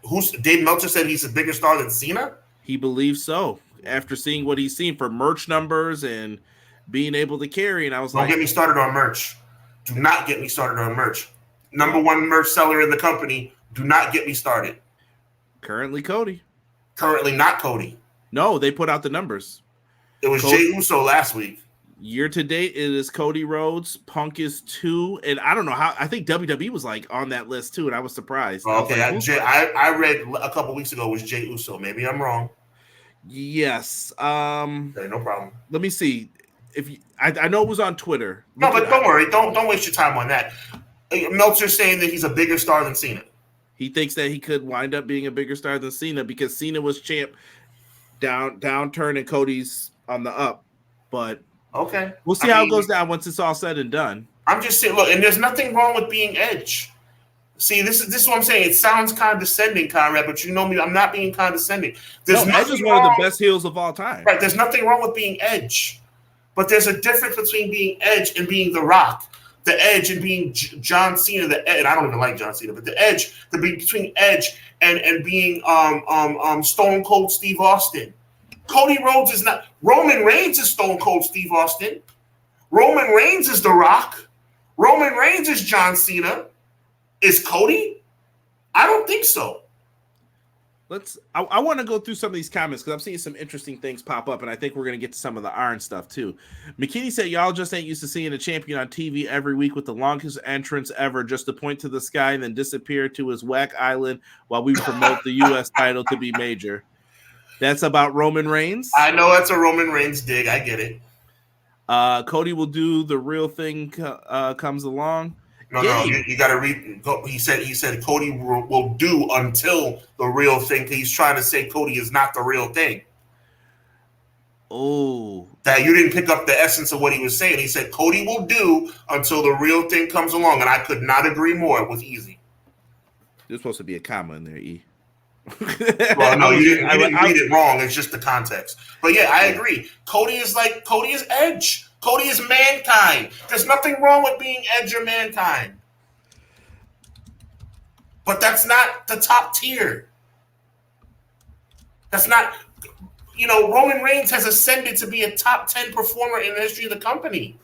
Dave Meltzer said he's a bigger star than Cena? He believes so. After seeing what he's seen for merch numbers and being able to carry, and I was Don't get me started on merch. Do not get me started on merch. Number one merch seller in the company. Do not get me started. Currently Cody. Currently not Cody. No, they put out the numbers. It was Jey Uso last week. Year to date, it is Cody Rhodes. Punk is 2, and I don't know how. I think WWE was like on that list too, and I was surprised. Okay, I read a couple weeks ago it was Jey Uso. Maybe I'm wrong. Yes. Okay, no problem. Let me see. I know it was on Twitter. No, but don't worry. Don't waste your time on that. Meltzer's saying that he's a bigger star than Cena. He thinks that he could wind up being a bigger star than Cena because Cena was champ downturn and Cody's on the up. But okay, we'll see how it goes down once it's all said and done. I'm just saying, look, and there's nothing wrong with being Edge. See, this is what I'm saying. It sounds condescending, Conrad, but you know me, I'm not being condescending. Edge is one of the best heels of all time. Right, there's nothing wrong with being Edge. But there's a difference between being Edge and being The Rock. The Edge and being John Cena, and I don't even like John Cena, but the Edge, between Edge and being Stone Cold Steve Austin. Cody Rhodes is not. Roman Reigns is Stone Cold Steve Austin. Roman Reigns is The Rock. Roman Reigns is John Cena. Is Cody? I don't think so. I want to go through some of these comments because I'm seeing some interesting things pop up, and I think we're going to get to some of the iron stuff too. McKinney said, y'all just ain't used to seeing a champion on TV every week with the longest entrance ever just to point to the sky and then disappear to his whack island while we promote the U.S. title to be major. That's about Roman Reigns. I know that's a Roman Reigns dig. I get it. Cody will do the real thing comes along. No, you got to read. He said Cody will do until the real thing. He's trying to say Cody is not the real thing. Oh, that you didn't pick up the essence of what he was saying. He said Cody will do until the real thing comes along, and I could not agree more. It was easy. There's supposed to be a comma in there, E. Well, no, you didn't read it wrong. It's just the context. But yeah, I agree. Cody is Edge. Cody is Mankind. There's nothing wrong with being Edge or Mankind. But that's not the top tier. That's not, Roman Reigns has ascended to be a top 10 performer in the history of the company.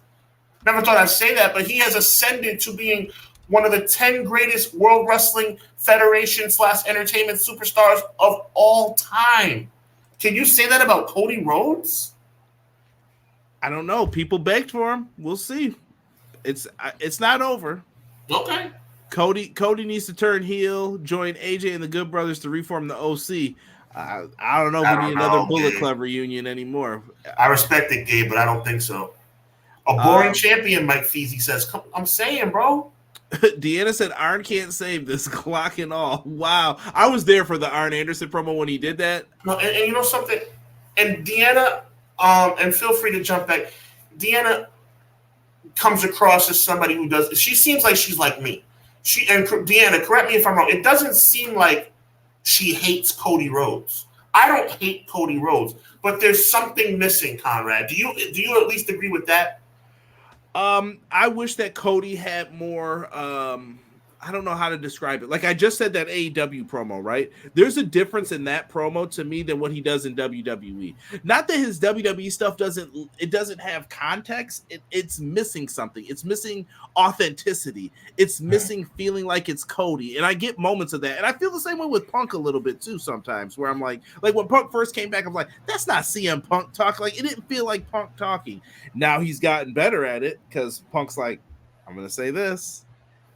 Never thought I'd say that, but he has ascended to being one of the 10 greatest World Wrestling Federation / entertainment superstars of all time. Can you say that about Cody Rhodes? I don't know. People begged for him. We'll see. It's not over. Okay. Cody needs to turn heel, join AJ and the Good Brothers to reform the OC. I don't know if we need another Bullet Club reunion anymore. I respect it, Gabe, but I don't think so. A boring champion, Mike Feezy says. I'm saying, bro. Deanna said, Arn can't save this, clock and all. Wow. I was there for the Arn Anderson promo when he did that. No, and you know something? And Deanna, and feel free to jump back. Deanna comes across as somebody who does. She seems like she's like me. Deanna, correct me if I'm wrong. It doesn't seem like she hates Cody Rhodes. I don't hate Cody Rhodes, but there's something missing, Conrad. Do you at least agree with that? I wish that Cody had more. I don't know how to describe it. Like I just said, that AEW promo, right? There's a difference in that promo to me than what he does in WWE. Not that his WWE stuff doesn't have context. It's missing something. It's missing authenticity. It's missing feeling like it's Cody. And I get moments of that. And I feel the same way with Punk a little bit too sometimes, where I'm like when Punk first came back, I'm like, that's not CM Punk talk. Like it didn't feel like Punk talking. Now he's gotten better at it because Punk's like, I'm going to say this.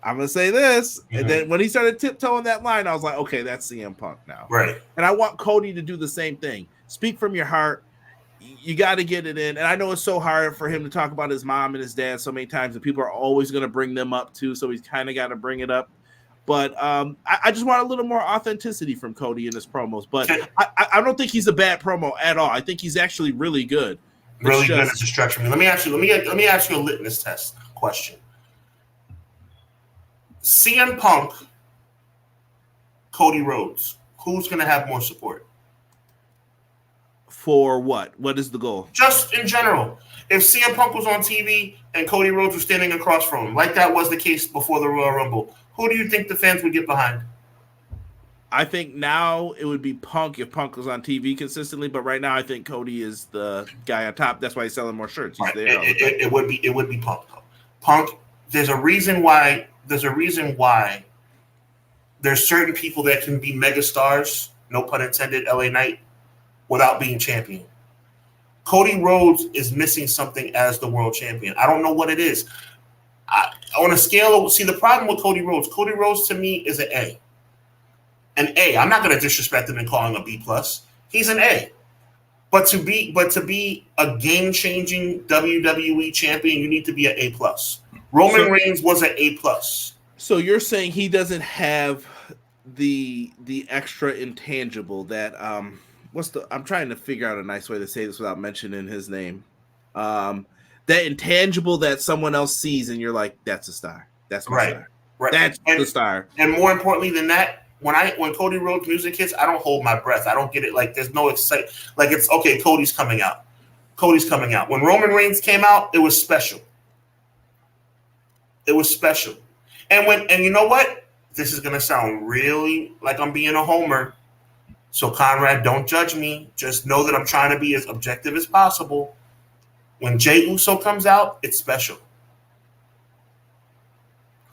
I'm going to say this. Mm-hmm. And then when he started tiptoeing that line, I was like, okay, that's CM Punk now. Right. And I want Cody to do the same thing. Speak from your heart. You got to get it in. And I know it's so hard for him to talk about his mom and his dad so many times, and people are always going to bring them up too. So he's kind of got to bring it up. But I just want a little more authenticity from Cody in his promos. But I don't think he's a bad promo at all. I think he's actually really good. Really good at distraction. Let me ask you a litmus test question. CM Punk, Cody Rhodes. Who's going to have more support? For what? What is the goal? Just in general. If CM Punk was on TV and Cody Rhodes was standing across from him, like that was the case before the Royal Rumble, who do you think the fans would get behind? I think now it would be Punk if Punk was on TV consistently, but right now I think Cody is the guy on top. That's why he's selling more shirts. He's there. It would be Punk. Punk. There's a reason why. There's certain people that can be megastars, no pun intended, LA Knight, without being champion. Cody Rhodes is missing something as the world champion. I don't know what it is. On a scale of the problem with Cody Rhodes to me is an A. An A. I'm not going to disrespect him and call him a B+. He's an A. But to be a game-changing WWE champion, you need to be an A+. Roman Reigns was an A+. So you're saying he doesn't have the extra intangible that I'm trying to figure out a nice way to say this without mentioning his name. That intangible that someone else sees and you're like, that's a star. That's my star. Right. That's the star. And more importantly than that, when Cody Rhodes music hits, I don't hold my breath. I don't get it. Like there's no excitement. Like it's okay. Cody's coming out. When Roman Reigns came out, it was special. And you know what? This is gonna sound really like I'm being a homer. So Conrad, don't judge me. Just know that I'm trying to be as objective as possible. When Jey Uso comes out, it's special.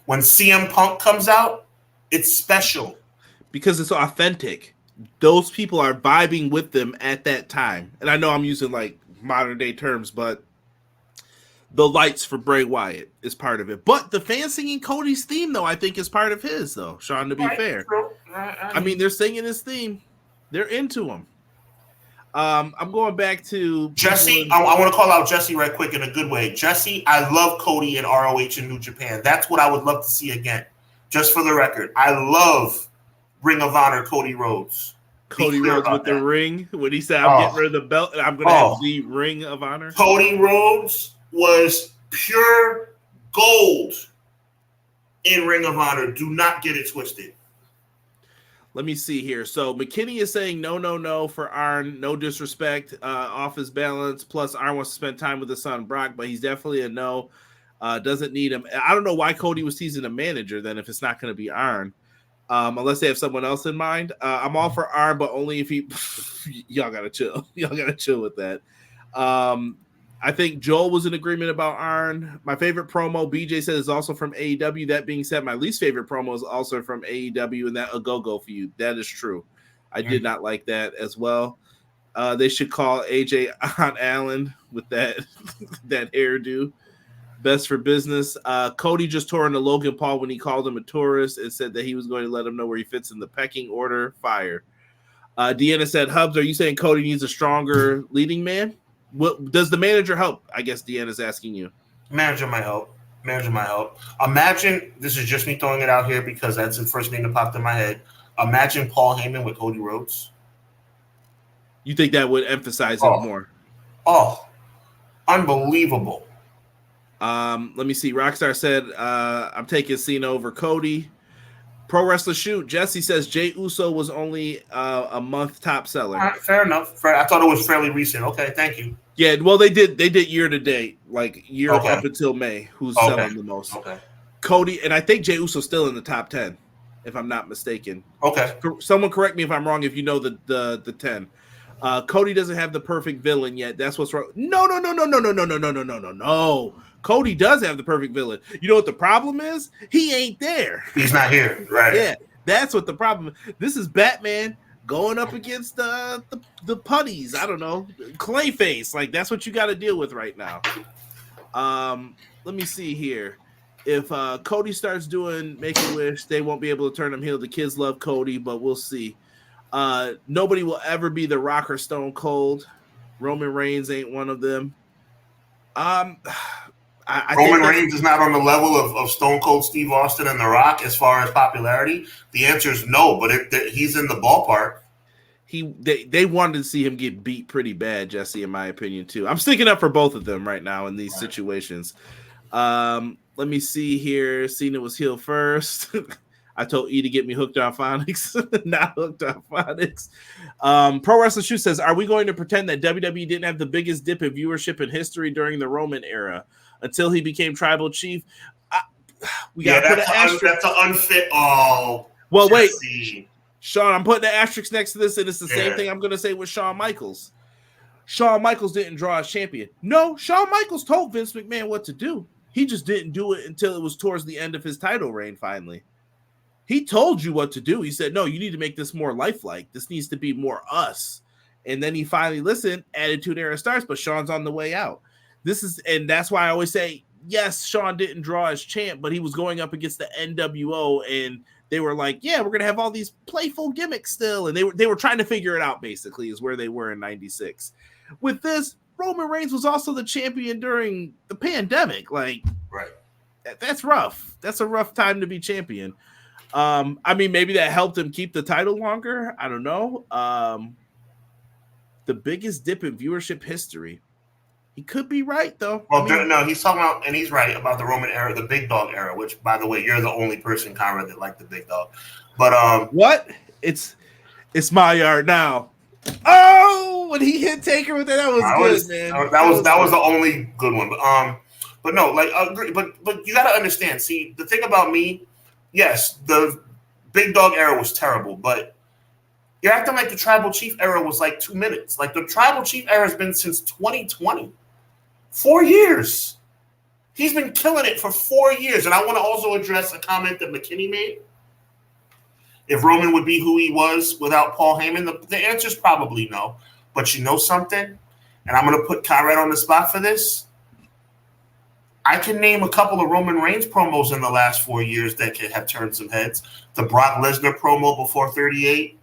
When CM Punk comes out, it's special. Because it's authentic. Those people are vibing with them at that time. And I know I'm using like modern day terms, but the lights for Bray Wyatt is part of it. But the fans singing Cody's theme, though, I think is part of his, though, Sean, to be fair. I mean, they're singing his theme. They're into him. I'm going back to Jesse. I want to call out Jesse right quick in a good way. Jesse, I love Cody in ROH in New Japan. That's what I would love to see again. Just for the record, I love Ring of Honor Cody Rhodes. Cody Rhodes with the ring. When he said, I'm getting rid of the belt, and I'm going to have the Ring of Honor. Cody Rhodes was pure gold in Ring of Honor. Do not get it twisted. Let me see here. So McKinney is saying no for Arn. No disrespect, off his balance. Plus, Arn wants to spend time with his son Brock, but he's definitely a no. Doesn't need him. I don't know why Cody was teasing a manager then if it's not going to be Arn, unless they have someone else in mind. I'm all for Arn, but only if he. Y'all gotta chill. Y'all gotta chill with that. I think Joel was in agreement about Arn. My favorite promo, BJ said, is also from AEW. That being said, my least favorite promo is also from AEW, and that a go-go for you. That is true. I did not like that as well. They should call AJ Aunt Allen with that that hairdo. Best for business. Cody just tore into Logan Paul when he called him a tourist and said that he was going to let him know where he fits in the pecking order. Fire. Deanna said, Hubbs, are you saying Cody needs a stronger leading man? What does the manager help? I guess Deanna's asking you. Manager might help. Imagine, this is just me throwing it out here because that's the first thing that popped in my head. Imagine Paul Heyman with Cody Rhodes. You think that would emphasize it more? Oh, unbelievable. Let me see. Rockstar said, I'm taking Cena over Cody. Pro Wrestler Shoot. Jesse says Jey Uso was only a month top seller. Fair enough. I thought it was fairly recent. Okay, thank you. Yeah, well, they did year to date, like up until May. Who's selling the most? Okay. Cody, and I think Jey Uso's still in the top 10, if I'm not mistaken. Okay. Someone correct me if I'm wrong. If you know the 10. Cody doesn't have the perfect villain yet. That's what's wrong. No. Cody does have the perfect villain. You know what the problem is? He ain't there. He's not here. Right. Yeah, that's what the problem is. This is Batman going up against the putties. I don't know. Clayface. Like, that's what you got to deal with right now. Let me see here. If Cody starts doing Make-A-Wish, they won't be able to turn him heel. The kids love Cody, but we'll see. Nobody will ever be the Rock or Stone Cold. Roman Reigns ain't one of them. I Roman think Reigns is not on the level of Stone Cold Steve Austin and The Rock as far as popularity. The answer is no, but he's in the ballpark. They wanted to see him get beat pretty bad, Jesse, in my opinion, too. I'm sticking up for both of them right now in these situations. Let me see here. Cena was heel first. I told E to get me hooked on phonics, not hooked on phonics. Pro Wrestling Shoe says, are we going to pretend that WWE didn't have the biggest dip in viewership in history during the Roman era until he became tribal chief? We got to put an asterisk. That's an unfit. Oh, well, Jesse. Wait. Sean, I'm putting an asterisk next to this, and it's the same thing I'm going to say with Shawn Michaels. Shawn Michaels didn't draw as champion. No, Shawn Michaels told Vince McMahon what to do. He just didn't do it until it was towards the end of his title reign, finally. He told you what to do. He said, no, you need to make this more lifelike. This needs to be more us. And then he finally listened, Attitude Era starts, but Shawn's on the way out. And that's why I always say, yes, Shawn didn't draw as champ, but he was going up against the NWO, and they were like, yeah, we're going to have all these playful gimmicks still. And they were trying to figure it out, basically, is where they were in 96. With this, Roman Reigns was also the champion during the pandemic. Like, right. That's rough. That's a rough time to be champion. I mean, maybe that helped him keep the title longer. I don't know. The biggest dip in viewership history. He could be right, though. Well, no, he's talking about, and he's right about the Roman era, the Big Dog era, which, by the way, you're the only person, Conrad, that liked the Big Dog. But what? It's my yard now. Oh, when he hit Taker with that was good, man. That was the only good one. But no, like, but you got to understand. See, the thing about me, yes, the Big Dog era was terrible, but you're acting like the Tribal Chief era was like 2 minutes. Like, the Tribal Chief era has been since 2020. 4 years. He's been killing it for 4 years. And I want to also address a comment that McKinney made. If Roman would be who he was without Paul Heyman, the answer is probably no. But you know something? And I'm going to put Conrad on the spot for this. I can name a couple of Roman Reigns promos in the last 4 years that could have turned some heads. The Brock Lesnar promo before 38.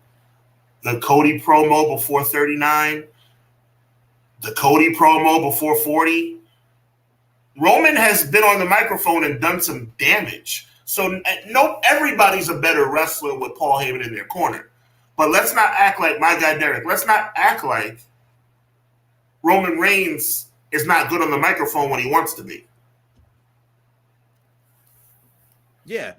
The Cody promo before 39. The Cody promo before 40. Roman has been on the microphone and done some damage. So no, everybody's a better wrestler with Paul Heyman in their corner. But let's not act like my guy Derek. Let's not act like Roman Reigns is not good on the microphone when he wants to be. Yeah,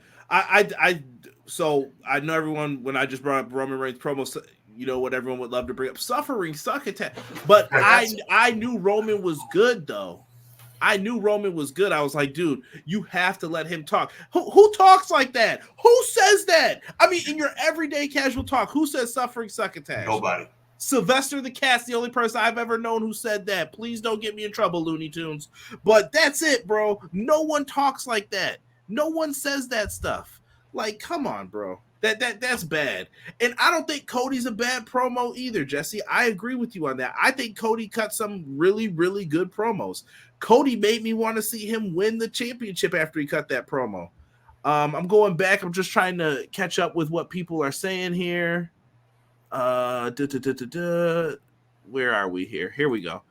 so I know everyone, when I just brought up Roman Reigns promos, you know what everyone would love to bring up, suffering succotash. But I knew Roman was good, though. I knew Roman was good. I was like, dude, you have to let him talk. Who talks like that? Who says that? I mean, in your everyday casual talk, who says suffering succotash? Nobody. Sylvester the Cat's the only person I've ever known who said that. Please don't get me in trouble, Looney Tunes. But that's it, bro. No one talks like that. No one says that stuff. Like, come on, bro. That's bad. And I don't think Cody's a bad promo either, Jesse. I agree with you on that. I think Cody cut some really, really good promos. Cody made me want to see him win the championship after he cut that promo. I'm going back. I'm just trying to catch up with what people are saying here. Where are we here? Here we go.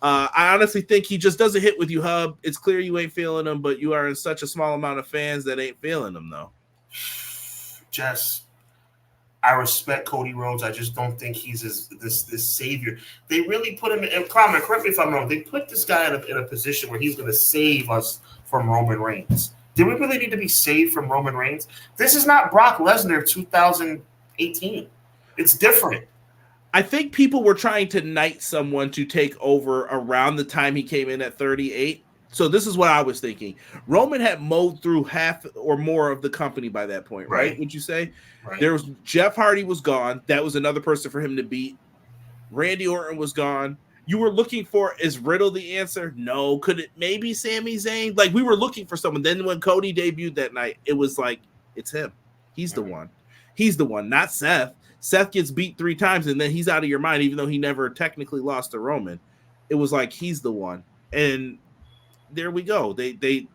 I honestly think he just doesn't hit with you, Hub. It's clear you ain't feeling him, but you are in such a small amount of fans that ain't feeling him, though. Jess, I respect Cody Rhodes. I just don't think he's this savior. They really put him in. Correct me if I'm wrong. They put this guy in a position where he's going to save us from Roman Reigns. Do we really need to be saved from Roman Reigns? This is not Brock Lesnar 2018. It's different. I think people were trying to knight someone to take over around the time he came in at 38. So this is what I was thinking. Roman had mowed through half or more of the company by that point, right? Would you say? Right. There was Jeff Hardy was gone. That was another person for him to beat. Randy Orton was gone. You were looking for, is Riddle the answer? No. Could it maybe Sami Zayn? Like, we were looking for someone. Then when Cody debuted that night, it was like, it's him. He's the one. He's the one, not Seth. Seth gets beat 3 times and then he's out of your mind, even though he never technically lost to Roman. It was like, he's the one. And there we go. They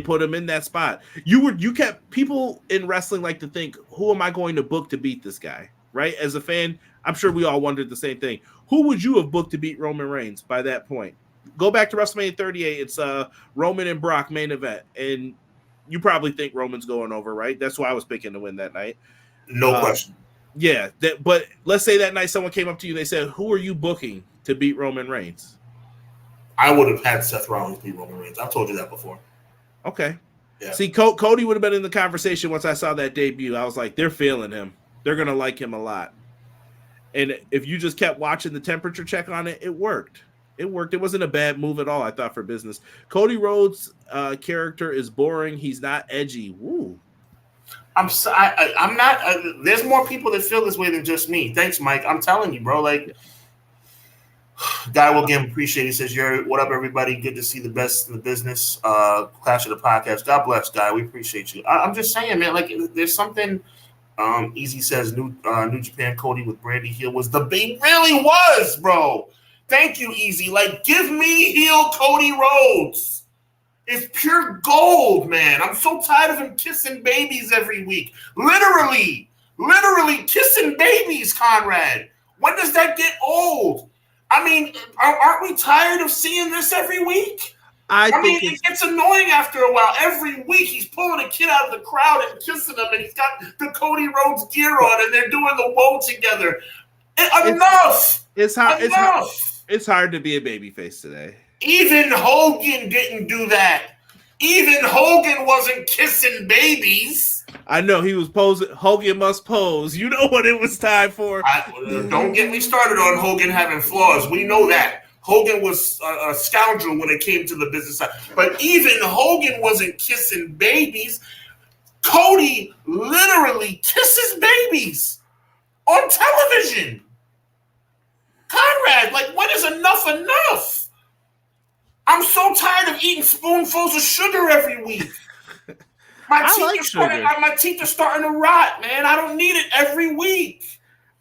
put him in that spot. You kept people in wrestling like to think, who am I going to book to beat this guy? Right? As a fan, I'm sure we all wondered the same thing. Who would you have booked to beat Roman Reigns by that point? Go back to WrestleMania 38. It's Roman and Brock main event, and you probably think Roman's going over, right? That's why I was picking to win that night. No question. Yeah, but let's say that night someone came up to you and they said, "Who are you booking to beat Roman Reigns?" I would have had Seth Rollins beat Roman Reigns. I've told you that before. Okay. Yeah. See, Cody would have been in the conversation once I saw that debut. I was like, they're feeling him. They're going to like him a lot. And if you just kept watching the temperature check on it, it worked. It worked. It wasn't a bad move at all, I thought, for business. Cody Rhodes' character is boring. He's not edgy. Woo. I'm not. There's more people that feel this way than just me. Thanks, Mike. I'm telling you, bro. Like, Guy will again appreciate. He says, what up, everybody? Good to see the best in the business. Clash of the podcast. God bless, Guy. We appreciate you. I'm just saying, man. Like, there's something. Easy says New Japan Cody with Brandy heel was the big. Really was, bro. Thank you, Easy. Like, give me heel Cody Rhodes. It's pure gold, man. I'm so tired of him kissing babies every week. Literally kissing babies, Conrad. When does that get old? I mean, aren't we tired of seeing this every week? I mean, it gets annoying after a while. Every week he's pulling a kid out of the crowd and kissing them, and he's got the Cody Rhodes gear on, and they're doing the woe together. Enough! It's hard to be a babyface today. Even Hogan didn't do that. Even Hogan wasn't kissing babies. I know he was posing. Hogan must pose. You know what it was time for. Don't get me started on Hogan having flaws. We know that. Hogan was a scoundrel when it came to the business side. But even Hogan wasn't kissing babies. Cody literally kisses babies on television. Conrad, like, when is enough? I'm so tired of eating spoonfuls of sugar every week. My teeth are starting to rot, man. I don't need it every week.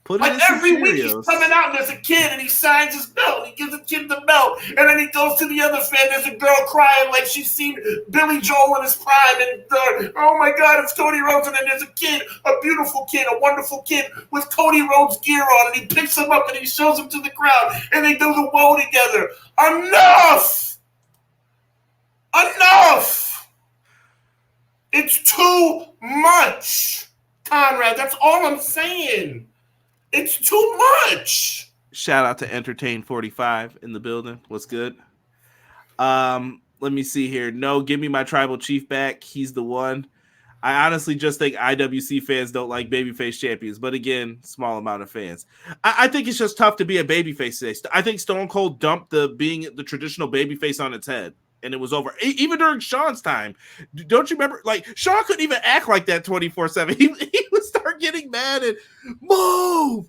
Every week he's coming out and there's a kid and he signs his belt. He gives the kid the belt. And then he goes to the other fan. There's a girl crying like she's seen Billy Joel in his prime. And oh my God, it's Cody Rhodes. And then there's a kid, a beautiful kid, a wonderful kid with Cody Rhodes gear on. And he picks him up and he shows him to the crowd. And they do the woe together. Enough! It's too much, Conrad. That's all I'm saying. It's too much. Shout out to Entertain45 in the building. What's good? Let me see here. No, give me my tribal chief back. He's the one. I honestly just think IWC fans don't like babyface champions. But again, small amount of fans. I think it's just tough to be a babyface today. I think Stone Cold dumped being the traditional babyface on its head. And it was over. Even during Shawn's time. Don't you remember? Like, Shawn couldn't even act like that 24/7. He would start getting mad and move.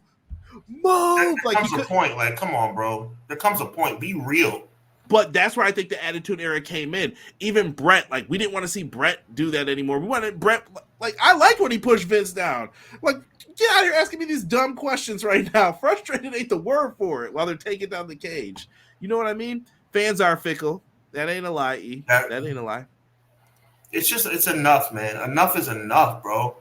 There comes a point. Like, come on, bro. There comes a point. Be real. But that's where I think the Attitude Era came in. Even Brett, like, we didn't want to see Brett do that anymore. We wanted Brett, like, I liked when he pushed Vince down. Like, get out of here asking me these dumb questions right now. Frustrated ain't the word for it while they're taking down the cage. You know what I mean? Fans are fickle. That ain't a lie, E. That ain't a lie. It's enough, man. Enough is enough, bro.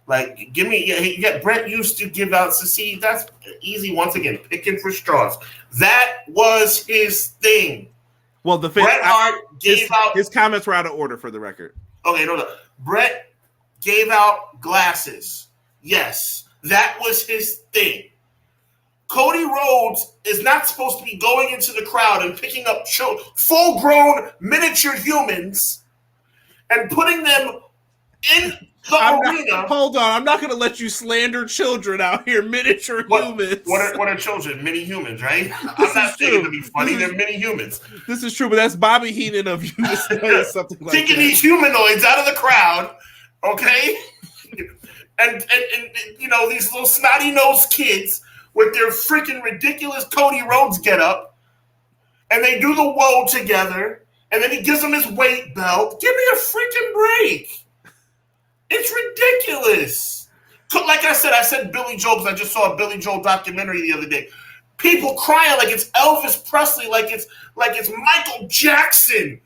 Like, give me, Brett used to give out, so see, that's easy once again, picking for straws. That was his thing. Well, Bret Hart gave out. His comments were out of order for the record. Okay, no. Brett gave out glasses. Yes, that was his thing. Cody Rhodes is not supposed to be going into the crowd and picking up full-grown miniature humans and putting them in the arena. Hold on, I'm not going to let you slander children out here, miniature humans. What are children? Mini humans, right? I'm not saying to be funny. They're mini humans. This is true, but that's Bobby Heenan of you something like taking these humanoids out of the crowd, okay? and you know, these little snotty-nosed kids with their freaking ridiculous Cody Rhodes getup, and they do the woe together, and then he gives them his weight belt. Give me a freaking break. It's ridiculous. Like I said Billy Joel because I just saw a Billy Joel documentary the other day. People crying like it's Elvis Presley, like it's Michael Jackson.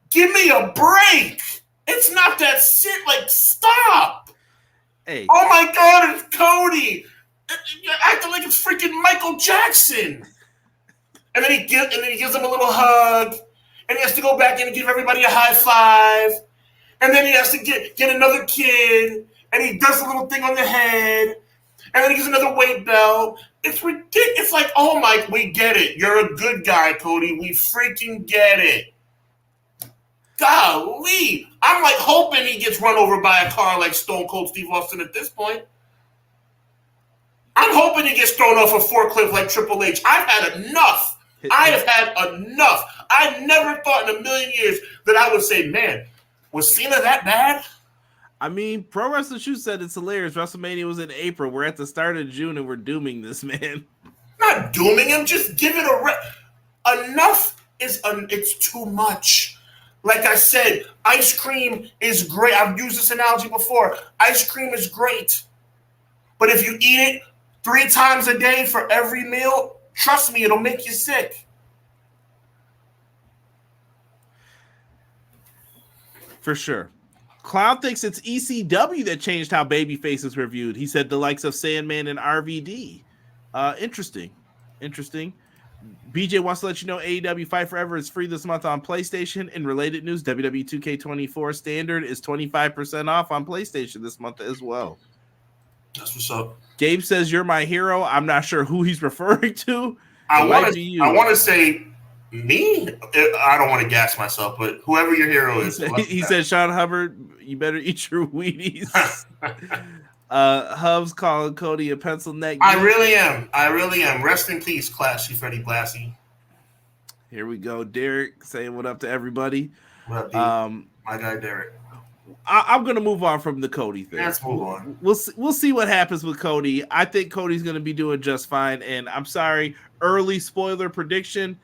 Give me a break. It's not that shit. Like, stop. Hey. Oh my God, it's Cody. You're acting like it's freaking Michael Jackson. and then he gives them a little hug, and he has to go back in and give everybody a high five, and then he has to get another kid, and he does a little thing on the head, and then he gives another weight belt. It's ridiculous. It's like, oh my, we get it. You're a good guy, Cody. We freaking get it. Golly. I'm like hoping he gets run over by a car like Stone Cold Steve Austin at this point. I'm hoping he gets thrown off a forklift like Triple H. I've had enough. I have had enough. I never thought in a million years that I would say, man, was Cena that bad? I mean, Pro Wrestling Shoot said it's hilarious. WrestleMania was in April. We're at the start of June, and we're dooming this man. Not dooming him. Just give it enough is it's too much. Like I said, ice cream is great. I've used this analogy before. Ice cream is great. But if you eat it 3 times a day for every meal, trust me, it'll make you sick. For sure. Clown thinks it's ECW that changed how babyfaces were viewed. He said the likes of Sandman and RVD. Interesting. BJ wants to let you know AEW Fight Forever is free this month on PlayStation. In related news, WWE 2K24 Standard is 25% off on PlayStation this month as well. That's what's up. Gabe says, you're my hero. I'm not sure who he's referring to. I want to say me. I don't want to gas myself, but whoever your hero is. He said, Sean Hubbard, you better eat your Wheaties. Hubs calling Cody a pencil neck. I really am. Rest in peace, Classy Freddie Blassie. Here we go. Derek saying what up to everybody. What up, my guy Derek. I'm going to move on from the Cody thing. Let's move on. We'll see what happens with Cody. I think Cody's going to be doing just fine. And I'm sorry, early spoiler prediction.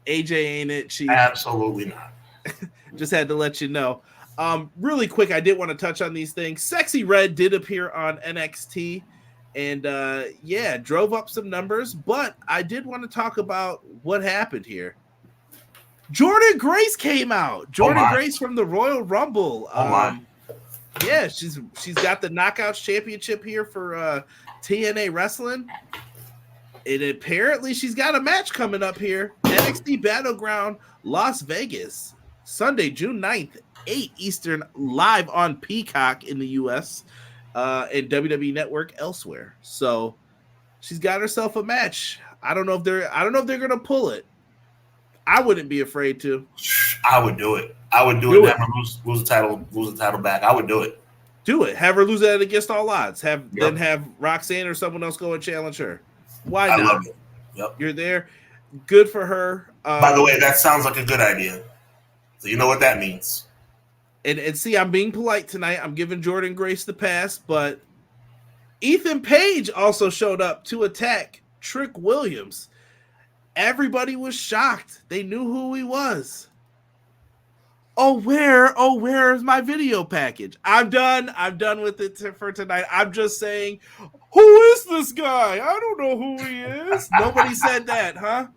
AJ ain't it. She absolutely not. Just had to let you know. Really quick, I did want to touch on these things. Sexy Red did appear on NXT and drove up some numbers, but I did want to talk about what happened here. Jordynne Grace came out. Jordynne Grace from the Royal Rumble. Yeah, she's got the Knockouts Championship here for TNA Wrestling. And apparently she's got a match coming up here. NXT Battleground Las Vegas. Sunday, June 9th, 8 Eastern, live on Peacock in the US and WWE Network elsewhere. So she's got herself a match. I don't know if they're gonna pull it. I wouldn't be afraid to. I would do it. I would do it. Have her lose the title back. I would do it. Do it. Have her lose that against all odds. Then have Roxanne or someone else go and challenge her. Why not? I love it. Yep. You're there. Good for her. By the way, that sounds like a good idea. So you know what that means. And see, I'm being polite tonight. I'm giving Jordynne Grace the pass, but Ethan Page also showed up to attack Trick Williams. Everybody was shocked. They knew who he was. Where is my video package? I'm done with it for tonight. I'm just saying, who is this guy? I don't know who he is. Nobody said that, huh?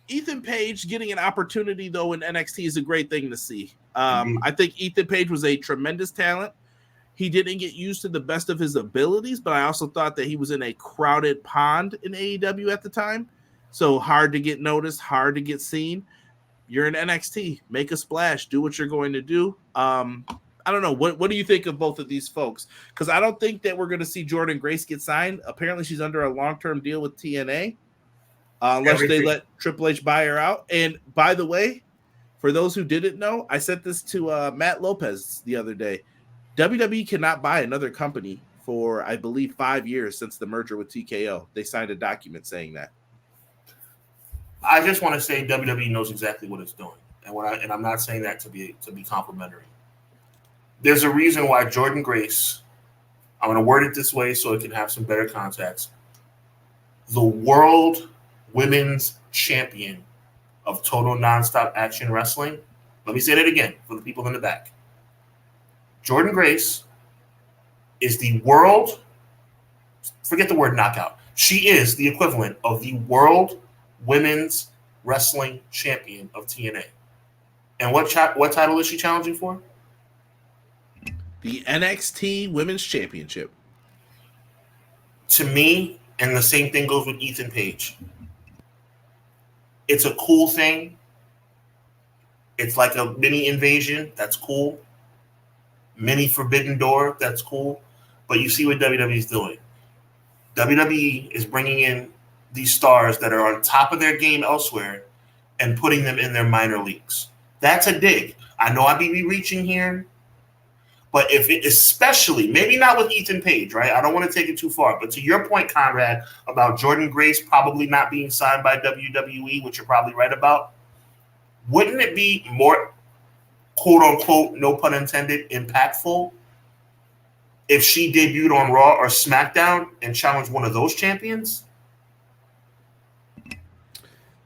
Ethan Page getting an opportunity, though, in NXT is a great thing to see. I think Ethan Page was a tremendous talent. He didn't get used to the best of his abilities, but I also thought that he was in a crowded pond in AEW at the time. So hard to get noticed, hard to get seen. You're in NXT. Make a splash. Do what you're going to do. I don't know. What do you think of both of these folks? Because I don't think that we're going to see Jordynne Grace get signed. Apparently, she's under a long-term deal with TNA. Unless they let Triple H buy her out. And by the way, for those who didn't know, I sent this to Matt Lopez the other day. WWE cannot buy another company for, I believe, 5 years since the merger with TKO. They signed a document saying that. I just want to say WWE knows exactly what it's doing, and I'm not saying that to be complimentary. There's a reason why Jordynne Grace. I'm going to word it this way so it can have some better context. The World Women's Champion of Total Nonstop Action Wrestling. Let me say that again for the people in the back. Jordynne Grace is the world. Forget the word knockout. She is the equivalent of the World Women's Wrestling Champion of TNA. And what title is she challenging for? The NXT Women's Championship. To me, and the same thing goes with Ethan Page. It's a cool thing. It's like a mini invasion. That's cool. Mini forbidden door. That's cool. But you see what WWE is doing. WWE is bringing in these stars that are on top of their game elsewhere and putting them in their minor leagues. That's a dig. I know I be reaching here, but if it, especially, maybe not with Ethan Page, right? I don't want to take it too far, but to your point, Conrad, about Jordan Grace probably not being signed by WWE, which you're probably right about, wouldn't it be more, quote unquote, no pun intended, impactful if she debuted on Raw or SmackDown and challenged one of those champions?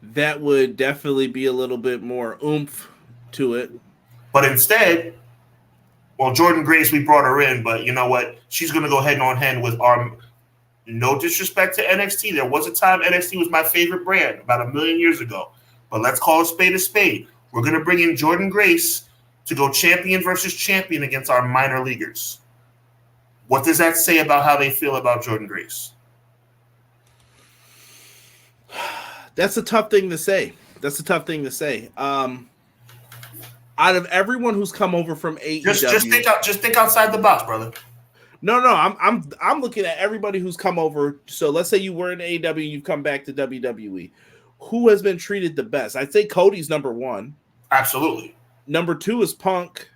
That would definitely be a little bit more oomph to it. But instead, well, Jordan Grace, we brought her in, but you know what? She's going to go head on hand with our, no disrespect to NXT. There was a time NXT was my favorite brand about a million years ago. But let's call a spade a spade. We're going to bring in Jordan Grace to go champion versus champion against our minor leaguers. What does that say about how they feel about Jordan Grace? That's a tough thing to say. Out of everyone who's come over from AEW, just think outside the box, brother. No, I'm looking at everybody who's come over. So let's say you were in AEW, you've come back to WWE. Who has been treated the best? I'd say Cody's number one. Absolutely. Number two is Punk.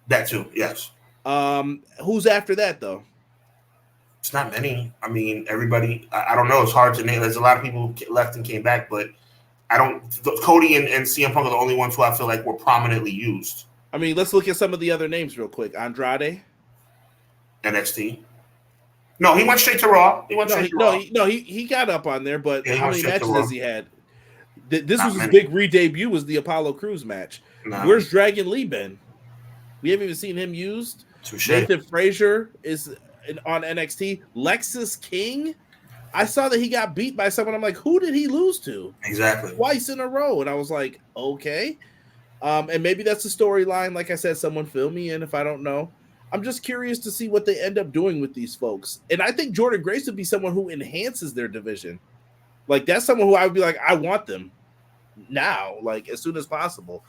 That too, yes. Who's after that though? It's not many. I mean, everybody. I don't know. It's hard to name. There's a lot of people who left and came back, but I don't. Cody and CM Punk are the only ones who I feel like were prominently used. I mean, let's look at some of the other names real quick. Andrade, NXT. No, he went straight to Raw. He got up on there, but yeah, how many matches has he had? This Not was his many. big re-debut, was the Apollo Crews match. No. Where's Dragon Lee been? We haven't even seen him used. Touché. Nathan Frazier is on NXT. Lexus King, I saw that he got beat by someone. I'm like, who did he lose to? Exactly. Twice in a row. And I was like, okay. And maybe that's a storyline. Like I said, someone fill me in if I don't know. I'm just curious to see what they end up doing with these folks. And I think Jordan Grace would be someone who enhances their division. Like, that's someone who I would be like, I want them now, like, as soon as possible.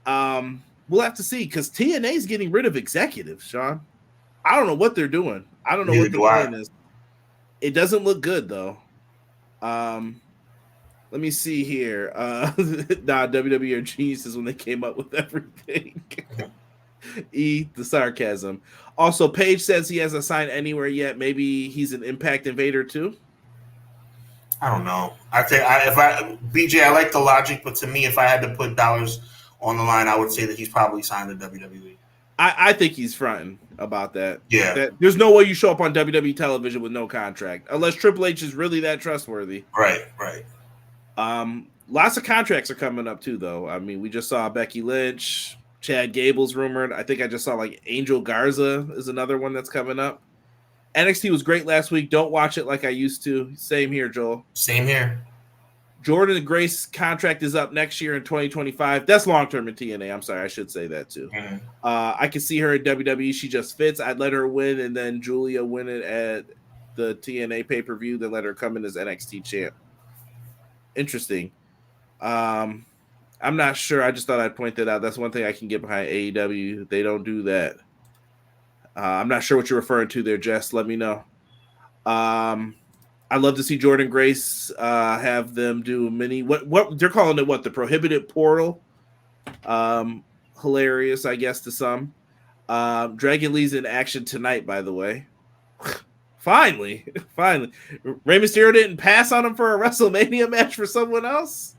We'll have to see, because TNA is getting rid of executives, Sean. I don't know what they're doing. I don't know what the plan is. It doesn't look good, though. Let me see here. WWE are geniuses when they came up with everything. The sarcasm. Also, Paige says he hasn't signed anywhere yet. Maybe he's an Impact Invader too. I don't know. BJ, I like the logic, but to me, if I had to put dollars on the line, I would say that he's probably signed to WWE. I think he's fronting about that. Yeah. There's no way you show up on WWE television with no contract, unless Triple H is really that trustworthy. Right. Lots of contracts are coming up too, though. I mean, we just saw Becky Lynch, Chad Gable's rumored. I think I just saw like Angel Garza is another one that's coming up. NXT was great last week. Don't watch it like I used to. Same here, Joel. Same here. Jordan Grace contract is up next year in 2025. That's long-term in TNA. I'm sorry. I should say that too. Mm-hmm. I can see her at WWE. She just fits. I'd let her win and then Julia win it at the TNA pay-per-view, then let her come in as NXT champ. Interesting. I'm not sure. I just thought I'd point that out. That's one thing I can get behind AEW. They don't do that. I'm not sure what you're referring to there, Jess. Let me know. I'd love to see Jordan Grace have them do mini. What they're calling it? What, the Prohibited Portal? Hilarious, I guess, to some. Dragon Lee's in action tonight, by the way. Finally. Rey Mysterio didn't pass on him for a WrestleMania match for someone else.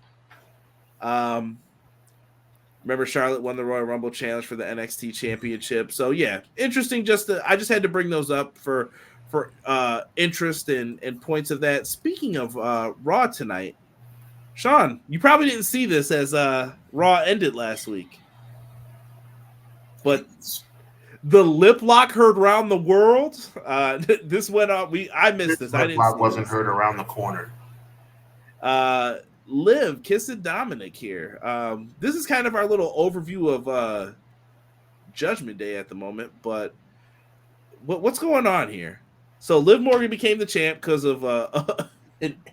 Remember, Charlotte won the Royal Rumble Challenge for the NXT Championship. So yeah, interesting. I just had to bring those up for interest and points of that. Speaking of Raw tonight, Sean, you probably didn't see this as Raw ended last week, but the lip lock heard around the world. This went on. I missed this. I didn't. Lip lock wasn't heard around the corner. Liv kissing Dominic here. This is kind of our little overview of Judgment Day at the moment, but what's going on here? So Liv Morgan became the champ because of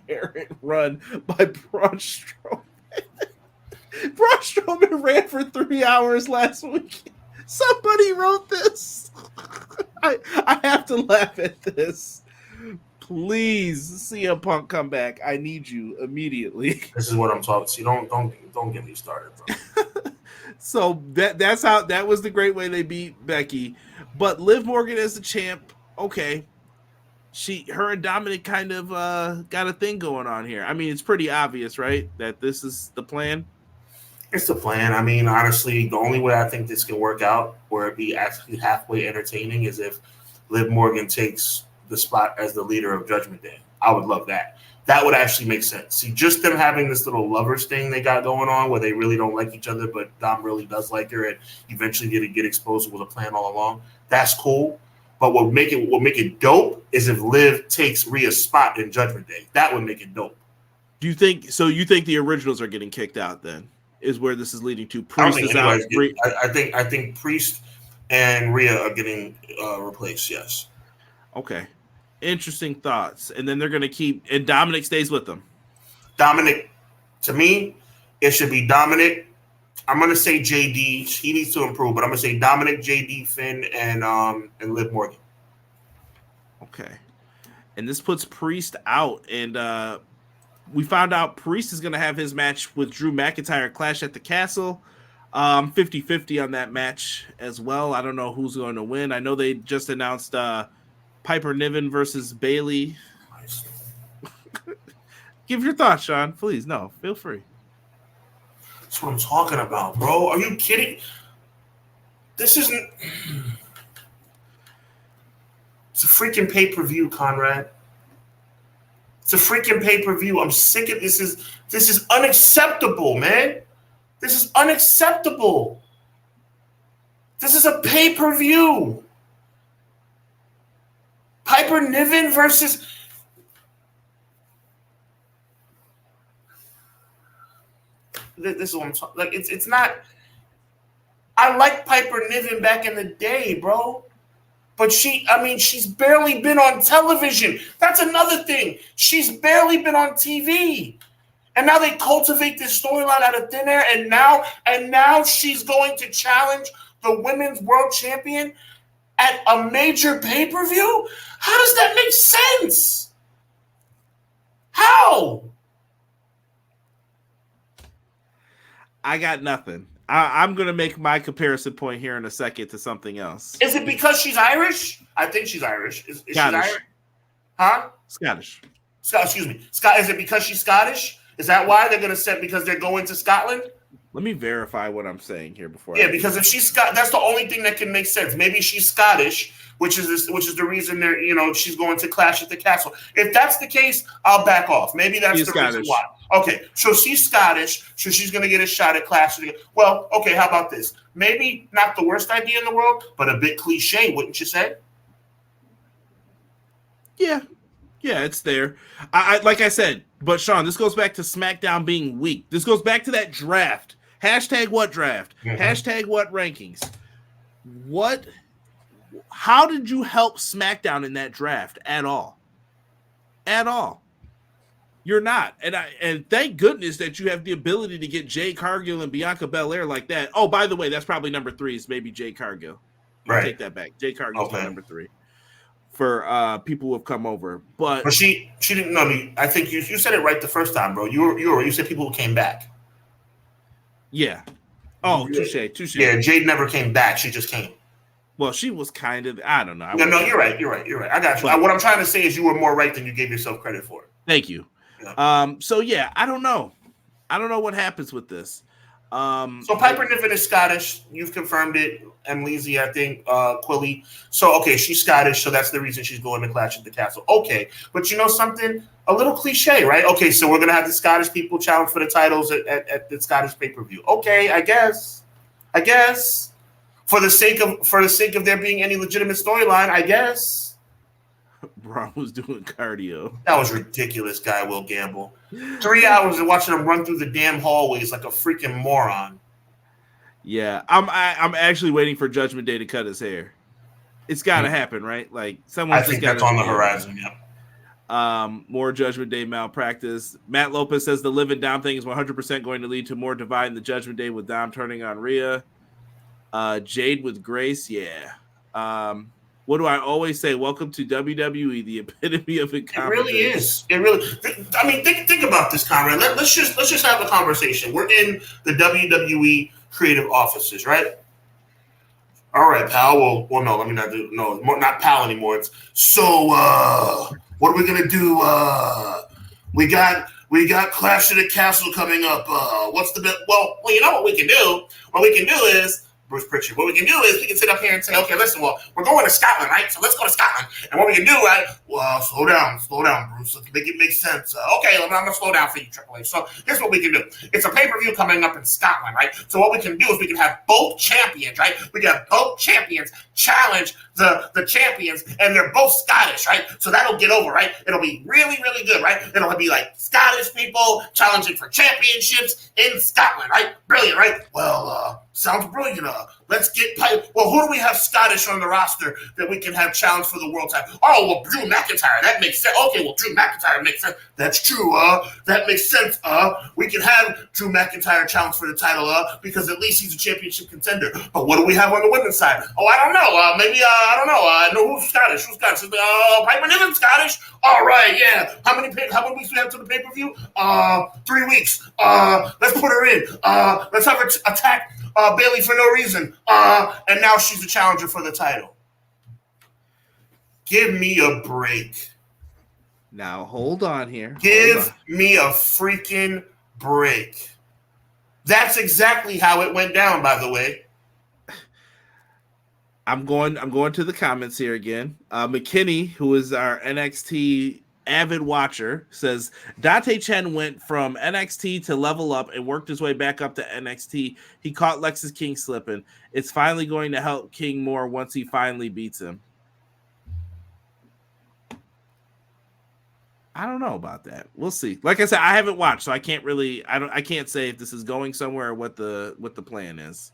errant run by Braun Strowman. Braun Strowman ran for 3 hours last week. Somebody wrote this. I have to laugh at this. Please, CM Punk, come back. I need you immediately. This is what I'm talking. See, don't get me started, bro. So that was the great way they beat Becky. But Liv Morgan as the champ, okay. Her and Dominic kind of got a thing going on here. I mean, it's pretty obvious, right? That this is the plan. It's the plan. I mean, honestly, the only way I think this can work out, where it be actually halfway entertaining, is if Liv Morgan takes the spot as the leader of Judgment Day. I would love that. That would actually make sense. See, just them having this little lovers thing they got going on, where they really don't like each other, but Dom really does like her, and eventually get exposed with a plan all along. That's cool. But what make it dope is if Liv takes Rhea's spot in Judgment Day. That would make it dope. Do you think so? You think the originals are getting kicked out? Then is where this is leading to. Priest is out. I think Priest and Rhea are getting replaced. Yes. Okay. Interesting thoughts. And then they're going to keep, and Dominic stays with them. Dominic, to me, it should be Dominic. I'm going to say JD. He needs to improve, but I'm going to say Dominic, JD, Finn, and Liv Morgan. Okay. And this puts Priest out. And we found out Priest is going to have his match with Drew McIntyre Clash at the Castle. 50-50 on that match as well. I don't know who's going to win. I know they just announced Piper Niven versus Bayley. Nice. Give your thoughts, Sean. Please, no, feel free. That's what I'm talking about, bro. Are you kidding? This isn't. It's a freaking pay-per-view, Conrad. It's a freaking pay-per-view. I'm sick of this. This is unacceptable, man. This is unacceptable. This is a pay-per-view. Piper Niven versus this is what I'm talking. Like it's not. I like Piper Niven back in the day, bro. But she's barely been on television. That's another thing. She's barely been on TV. And now they cultivate this storyline out of thin air, and now she's going to challenge the women's world champion at a major pay-per-view? How does that make sense? How? I got nothing. I'm going to make my comparison point here in a second to something else. Is it because she's Irish? I think she's Irish. Is she Irish? Huh? Scottish. Excuse me. Is it because she's Scottish? Is that why they're going to set because they're going to Scotland? Let me verify what I'm saying here before. Yeah, because if she's that's the only thing that can make sense. Maybe she's Scottish, which is the reason she's going to Clash at the Castle. If that's the case, I'll back off. Maybe that's the reason why. Okay, so she's Scottish, so she's going to get a shot at Clash. Well, okay, how about this? Maybe not the worst idea in the world, but a bit cliche, wouldn't you say? Yeah, it's there. I like I said, but Sean, this goes back to SmackDown being weak. This goes back to that draft. Hashtag what draft? Mm-hmm. Hashtag what rankings? How did you help SmackDown in that draft at all? At all. You're not. And thank goodness that you have the ability to get Jade Cargill and Bianca Belair like that. Oh, by the way, that's probably number 3 is maybe Jade Cargill. Right. Take that back. Jade Cargill's number 3 for people who have come over. But she didn't know me. I think you said it right the first time, bro. You said people who came back. Yeah. Oh, touche. Yeah, Jade never came back. She just came. Well, she was kind of, I don't know. No, you're right. I got you. What I'm trying to say is you were more right than you gave yourself credit for. Thank you. Yeah. So, yeah, I don't know. I don't know what happens with this. So Piper Niven is Scottish. You've confirmed it. Emily, I think, Quilly. So, okay, she's Scottish, so that's the reason she's going to Clash at the Castle. Okay, but you know something? A little cliche, right? Okay, so we're going to have the Scottish people challenge for the titles at the Scottish pay-per-view. Okay, I guess. For the sake of there being any legitimate storyline, I guess. Braun was doing cardio. That was ridiculous, Guy Will Gamble. 3 hours of watching him run through the damn hallways like a freaking moron. Yeah, I'm actually waiting for Judgment Day to cut his hair. It's got to happen, right? Like someone. I think that's on the horizon. Yeah. More Judgment Day malpractice. Matt Lopez says the Liv and Dom thing is 100% going to lead to more divide in the Judgment Day with Dom turning on Rhea. Jade with Grace, yeah. What do I always say? Welcome to WWE, the epitome of incompetence. It really is. It really. I mean, think about this, Conrad. Let's just have a conversation. We're in the WWE creative offices, right? All right, pal. Well, no, let me not do. No, not pal anymore. It's so. What are we gonna do? We got Clash of the Castle coming up. What's the best? Well, you know what we can do? What we can do is. Bruce Pritchard. What we can do is we can sit up here and say, okay, listen, well, we're going to Scotland, right? So let's go to Scotland. And what we can do, right? Well, slow down, Bruce. Let's make it make sense. Okay, I'm going to slow down for you, Triple H. So here's what we can do. It's a pay-per-view coming up in Scotland, right? So what we can do is we can have both champions, right? We can have both champions challenge the champions, and they're both Scottish, right? So that'll get over, right? It'll be really, really good, right? It'll be like Scottish people challenging for championships in Scotland, right? Brilliant, right? Well, sounds brilliant. Let's get Pipe. Well, who do we have Scottish on the roster that we can have challenge for the world title? Oh, well, Drew McIntyre. That makes sense. Okay, well, Drew McIntyre makes sense. That's true. That makes sense. We can have Drew McIntyre challenge for the title. Because at least he's a championship contender. But what do we have on the women's side? Oh, I don't know. Maybe I don't know. I know who's Scottish. Piper Niven's Scottish. All right, yeah. How many weeks do we have to the pay-per-view? 3 weeks. Let's put her in. Let's have her attack Bayley for no reason. And now she's the challenger for the title. Give me a break. Now, hold on here. Give me a freaking break. That's exactly how it went down, by the way. I'm going to the comments here again. McKinney, who is our NXT avid watcher, says Dante Chen went from NXT to Level Up and worked his way back up to NXT. He caught Lexis King slipping. It's finally going to help King more once he finally beats him. I don't know about that. We'll see. Like I said, I haven't watched, so I can't really. I can't say if this is going somewhere or what the plan is.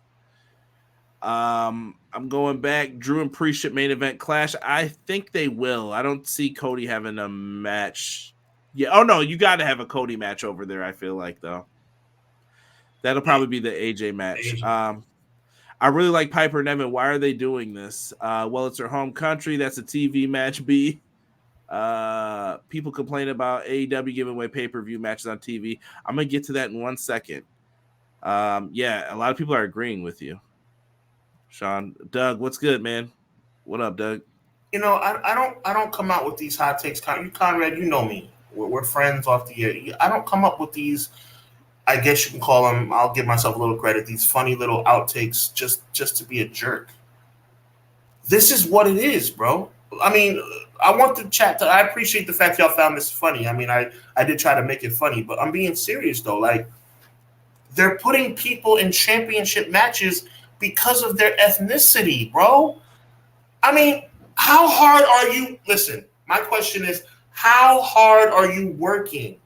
I'm going back. Drew and Priest main event clash. I think they will. I don't see Cody having a match. Yeah. Oh no, you got to have a Cody match over there. I feel like though, that'll probably be the AJ match. I really like Piper and Evan. Why are they doing this? Well, it's their home country. That's a TV match. B. People complain about AEW giving away pay-per-view matches on TV. I'm gonna get to that in 1 second. Yeah, a lot of people are agreeing with you. Sean, Doug, what's good, man? What up, Doug? You know, I don't come out with these hot takes. Conrad, you know me. We're friends off the air. I don't come up with these. I guess you can call them. I'll give myself a little credit. These funny little outtakes, just to be a jerk. This is what it is, bro. I mean, I want the chat I appreciate the fact y'all found this funny. I mean, I did try to make it funny, but I'm being serious though. Like, they're putting people in championship matches because of their ethnicity, bro. I mean, how hard are you? Listen, my question is, how hard are you working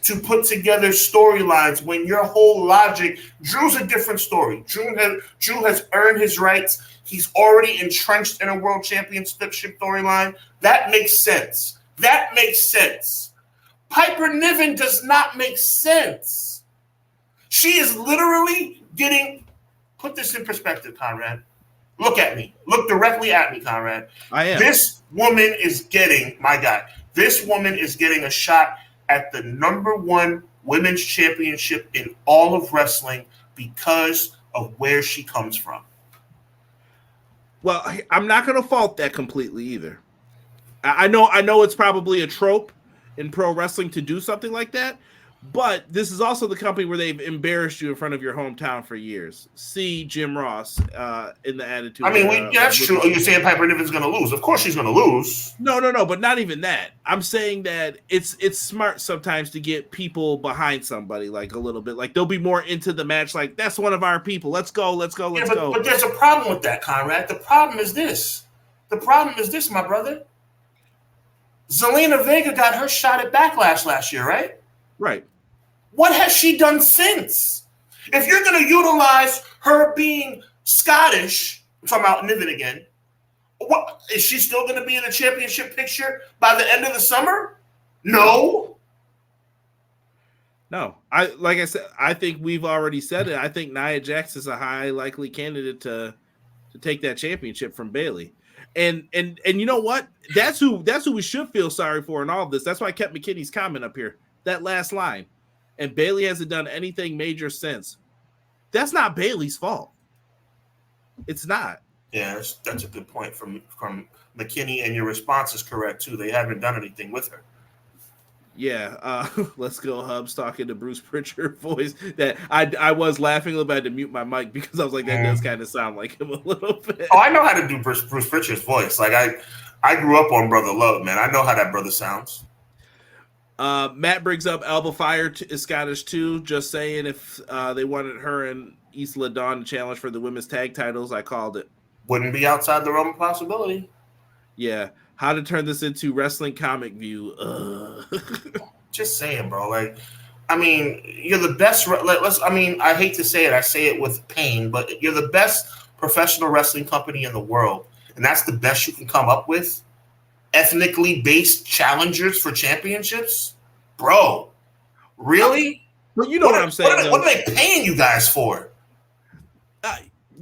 to put together storylines when your whole logic? Drew's a different story. Drew has earned his rights. He's already entrenched in a world championship storyline. That makes sense. Piper Niven does not make sense. She is literally getting. Put this in perspective, Conrad. Look at me. Look directly at me, Conrad. I am. This woman is getting, my guy, this woman is getting a shot at the #1 women's championship in all of wrestling because of where she comes from. Well, I'm not going to fault that completely either. I know it's probably a trope in pro wrestling to do something like that, but this is also the company where they've embarrassed you in front of your hometown for years. See Jim Ross in the Attitude. I mean, that's true. You're saying Piper Niven's going to lose. Of course she's going to lose. No, but not even that. I'm saying that it's smart sometimes to get people behind somebody, like a little bit. Like, they'll be more into the match, like, that's one of our people. Let's go. But there's a problem with that, Conrad. The problem is this, my brother. Zelina Vega got her shot at Backlash last year, right? Right. What has she done since? If you're going to utilize her being Scottish, I'm talking about Niven again, What is she still going to be in the championship picture by the end of the summer? No. Like I said, I think we've already said it. I think Nia Jax is a high likely candidate to take that championship from Bayley. And you know what? That's who we should feel sorry for in all of this. That's why I kept McKinney's comment up here. That last line. And Bayley hasn't done anything major since. That's not Bayley's fault. It's not. Yeah, that's a good point from McKinney, and your response is correct too. They haven't done anything with her. Yeah, let's go. Hubs talking to Bruce Pritchard voice. That I was laughing a little bit. I had to mute my mic because I was like, that does kind of sound like him a little bit. Oh, I know how to do Bruce Pritchard's voice. Like I grew up on Brother Love, man. I know how that brother sounds. Matt brings up Alba Fire is Scottish too. Just saying, if they wanted her and Isla Dawn to challenge for the women's tag titles, I called it. Wouldn't be outside the realm of possibility. Yeah. How to turn this into wrestling comic view. Just saying, bro. Like, I mean, you're the best. I hate to say it. I say it with pain, but you're the best professional wrestling company in the world. And that's the best you can come up with? Ethnically based challengers for championships? Bro, really? Well, you know what I'm saying. What are they paying you guys for?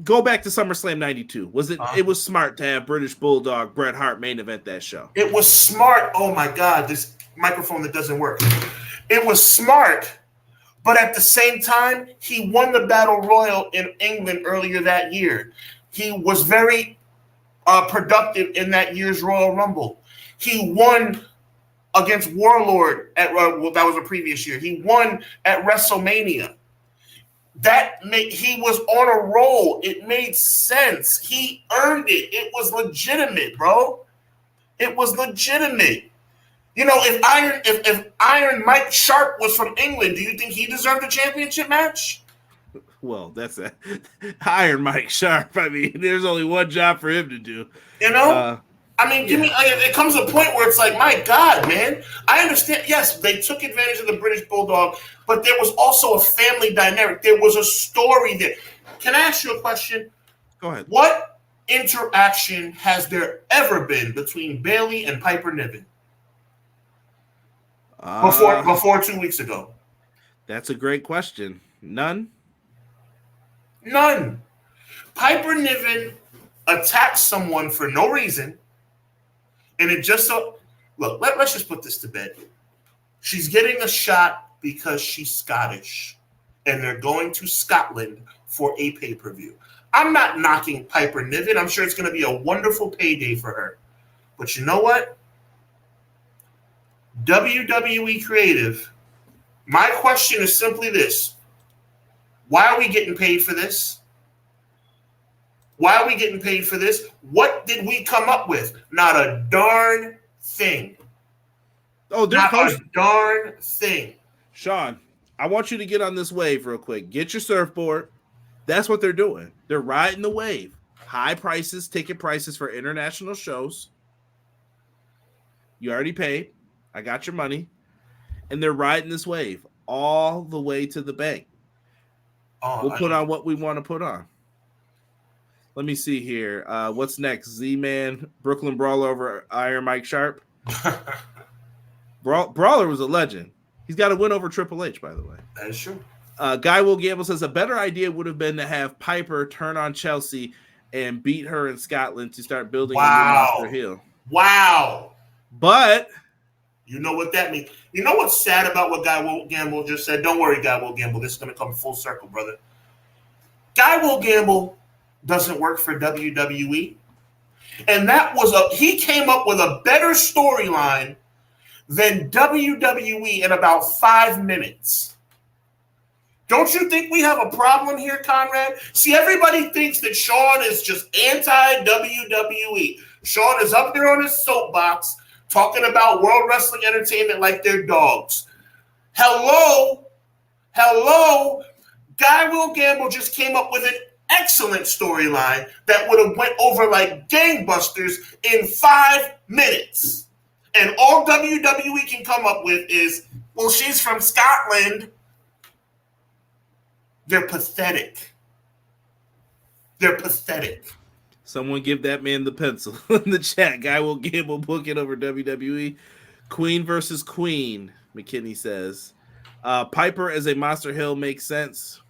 Go back to SummerSlam 92. It was smart to have British Bulldog Bret Hart main event that show. It was smart. Oh my God, this microphone that doesn't work. It was smart, but at the same time, he won the Battle Royal in England earlier that year. He was very productive in that year's Royal Rumble. He won against Warlord that was a previous year. He won at WrestleMania. He was on a roll. It made sense. He earned it. It was legitimate, bro. It was legitimate. You know, if Iron Mike Sharp was from England, do you think he deserved a championship match? Well, that's Iron Mike Sharp. I mean, there's only one job for him to do. You know? It comes to a point where it's like, my God, man. I understand. Yes, they took advantage of the British Bulldog, but there was also a family dynamic. There was a story there. Can I ask you a question? Go ahead. What interaction has there ever been between Bayley and Piper Niven? Before 2 weeks ago? That's a great question. None. Piper Niven attacked someone for no reason. And it just so look, let's just put this to bed. She's getting a shot because she's Scottish, and they're going to Scotland for a pay-per-view. I'm not knocking Piper Niven. I'm sure it's going to be a wonderful payday for her. But you know what? WWE Creative, my question is simply this. Why are we getting paid for this? Why are we getting paid for this? What did we come up with? Not a darn thing. Oh, not a darn thing. Sean, I want you to get on this wave real quick. Get your surfboard. That's what they're doing. They're riding the wave. High prices, ticket prices for international shows. You already paid. I got your money. And they're riding this wave all the way to the bank. We'll put on what we want to put on. Let me see here. What's next? Z-Man, Brooklyn Brawler over Iron Mike Sharp. Brawler was a legend. He's got a win over Triple H, by the way. That is true. Guy Will Gamble says a better idea would have been to have Piper turn on Chelsea and beat her in Scotland to start building a new roster heel. Wow. But you know what that means. You know what's sad about what Guy Will Gamble just said? Don't worry, Guy Will Gamble. This is going to come full circle, brother. Guy Will Gamble doesn't work for WWE. And he came up with a better storyline than WWE in about 5 minutes. Don't you think we have a problem here, Conrad? See, everybody thinks that Sean is just anti-WWE. Sean is up there on his soapbox talking about World Wrestling Entertainment like they're dogs. Hello. Guy Will Gamble just came up with an excellent storyline that would have went over like gangbusters in 5 minutes. And all WWE can come up with is, well, she's from Scotland. They're pathetic. Someone give that man the pencil in the chat. Guy will book it over WWE. Queen versus Queen, McKinney says. Piper as a Monster Hill makes sense.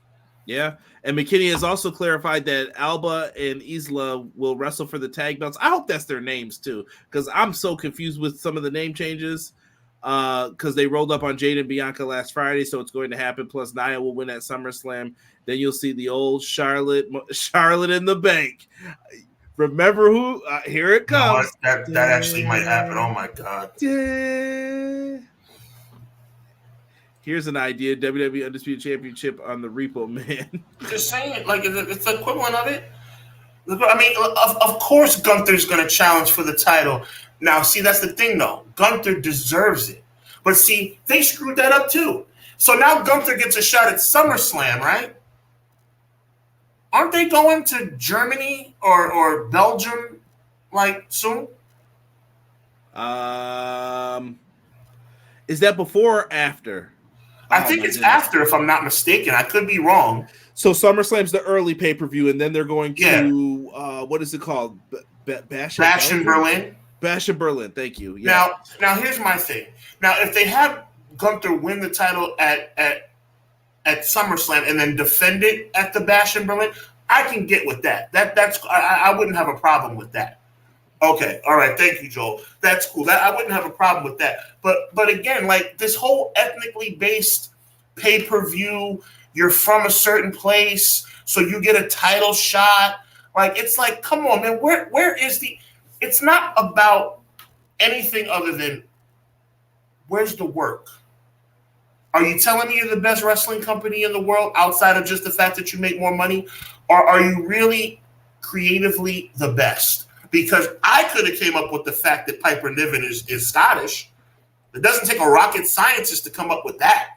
Yeah. And McKinney has also clarified that Alba and Isla will wrestle for the tag belts. I hope that's their names too, because I'm so confused with some of the name changes. Because they rolled up on Jade and Bianca last Friday, so it's going to happen. Plus, Nia will win at SummerSlam. Then you'll see the old Charlotte in the bank. Remember who? Here it comes. That actually might happen. Oh my god. Here's an idea: WWE Undisputed Championship on the Repo Man. Just saying, like it's the equivalent of it. I mean, of course Gunther's going to challenge for the title. Now, see, that's the thing, though. Gunther deserves it. But see, they screwed that up, too. So now Gunther gets a shot at SummerSlam, right? Aren't they going to Germany or Belgium, like, soon? Is that before or after? I think it's after, if I'm not mistaken. I could be wrong. So SummerSlam's the early pay-per-view, and then they're going to, what is it called? Bash in Berlin. Bash in Berlin, thank you. Yeah. Now here's my thing. Now, if they have Gunther win the title at SummerSlam and then defend it at the Bash in Berlin, I can get with that. I wouldn't have a problem with that. Okay, all right, thank you, Joel. That's cool. I wouldn't have a problem with that. But again, like this whole ethnically based pay-per-view, you're from a certain place, so you get a title shot. Like it's like, come on, man. Where is the? It's not about anything other than where's the work? Are you telling me you're the best wrestling company in the world outside of just the fact that you make more money? Or are you really creatively the best? Because I could have came up with the fact that Piper Niven is Scottish. It doesn't take a rocket scientist to come up with that.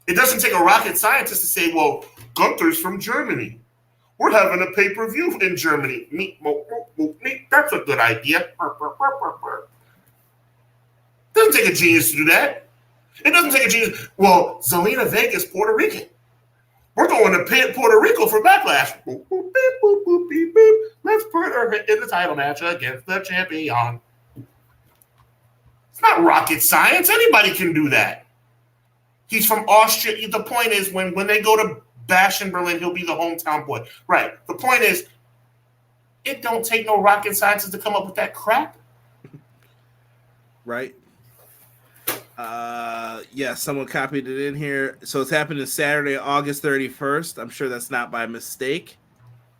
It doesn't take a rocket scientist to say, well, Gunther's from Germany. We're having a pay-per-view in Germany. That's a good idea. Doesn't take a genius to do that. It doesn't take a genius. Well, Zelina Vega is Puerto Rican. We're going to Puerto Rico for Backlash. Let's put her in the title match against the champion. It's not rocket science. Anybody can do that. He's from Austria. The point is, when they go to Bash in Berlin, he'll be the hometown boy. Right. The point is, it don't take no rocket scientists to come up with that crap. Right. Yeah, someone copied it in here. So it's happening Saturday, August 31st. I'm sure that's not by mistake.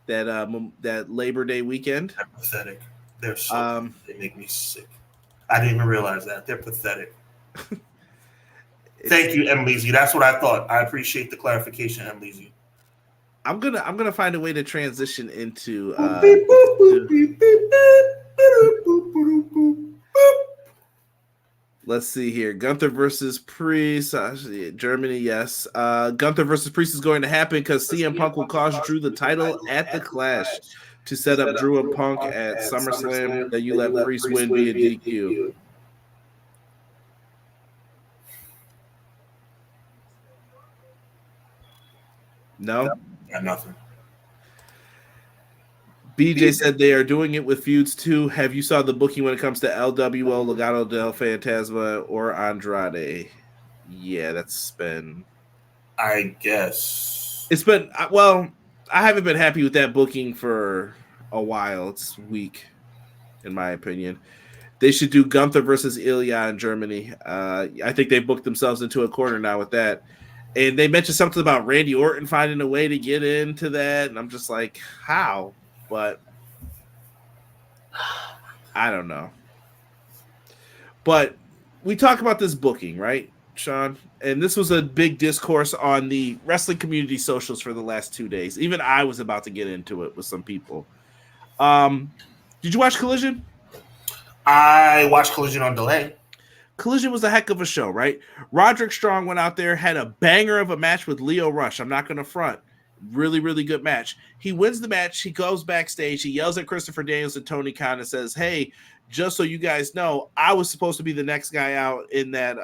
That Labor Day weekend. They're pathetic. They're so they make me sick. I didn't even realize that. They're pathetic. Thank you, M. Leezy. That's what I thought. I appreciate the clarification, M. Leezy. I'm gonna find a way to transition into let's see here. Gunther versus Priest. Germany, yes. Gunther versus Priest is going to happen because CM Punk will cost Drew the title at the Clash to set up Drew and Punk at SummerSlam. That you let Priest win via DQ. No? Got nothing. BJ said they are doing it with feuds too. Have you saw the booking when it comes to LWO, Legado del Fantasma, or Andrade? Yeah, that's been... I guess. It's been... Well, I haven't been happy with that booking for a while. It's weak, in my opinion. They should do Gunther versus Ilya in Germany. I think they've booked themselves into a corner now with that. And they mentioned something about Randy Orton finding a way to get into that. And I'm just like, how? But I don't know. But we talk about this booking, right, Sean? And this was a big discourse on the wrestling community socials for the last 2 days. Even I was about to get into it with some people. Did you watch Collision? I watched Collision on delay. Collision was a heck of a show, right? Roderick Strong went out there, had a banger of a match with Leo Rush. I'm not going to front. Really, really good match. He wins the match. He goes backstage. He yells at Christopher Daniels and Tony Khan and says, hey, just so you guys know, I was supposed to be the next guy out in that,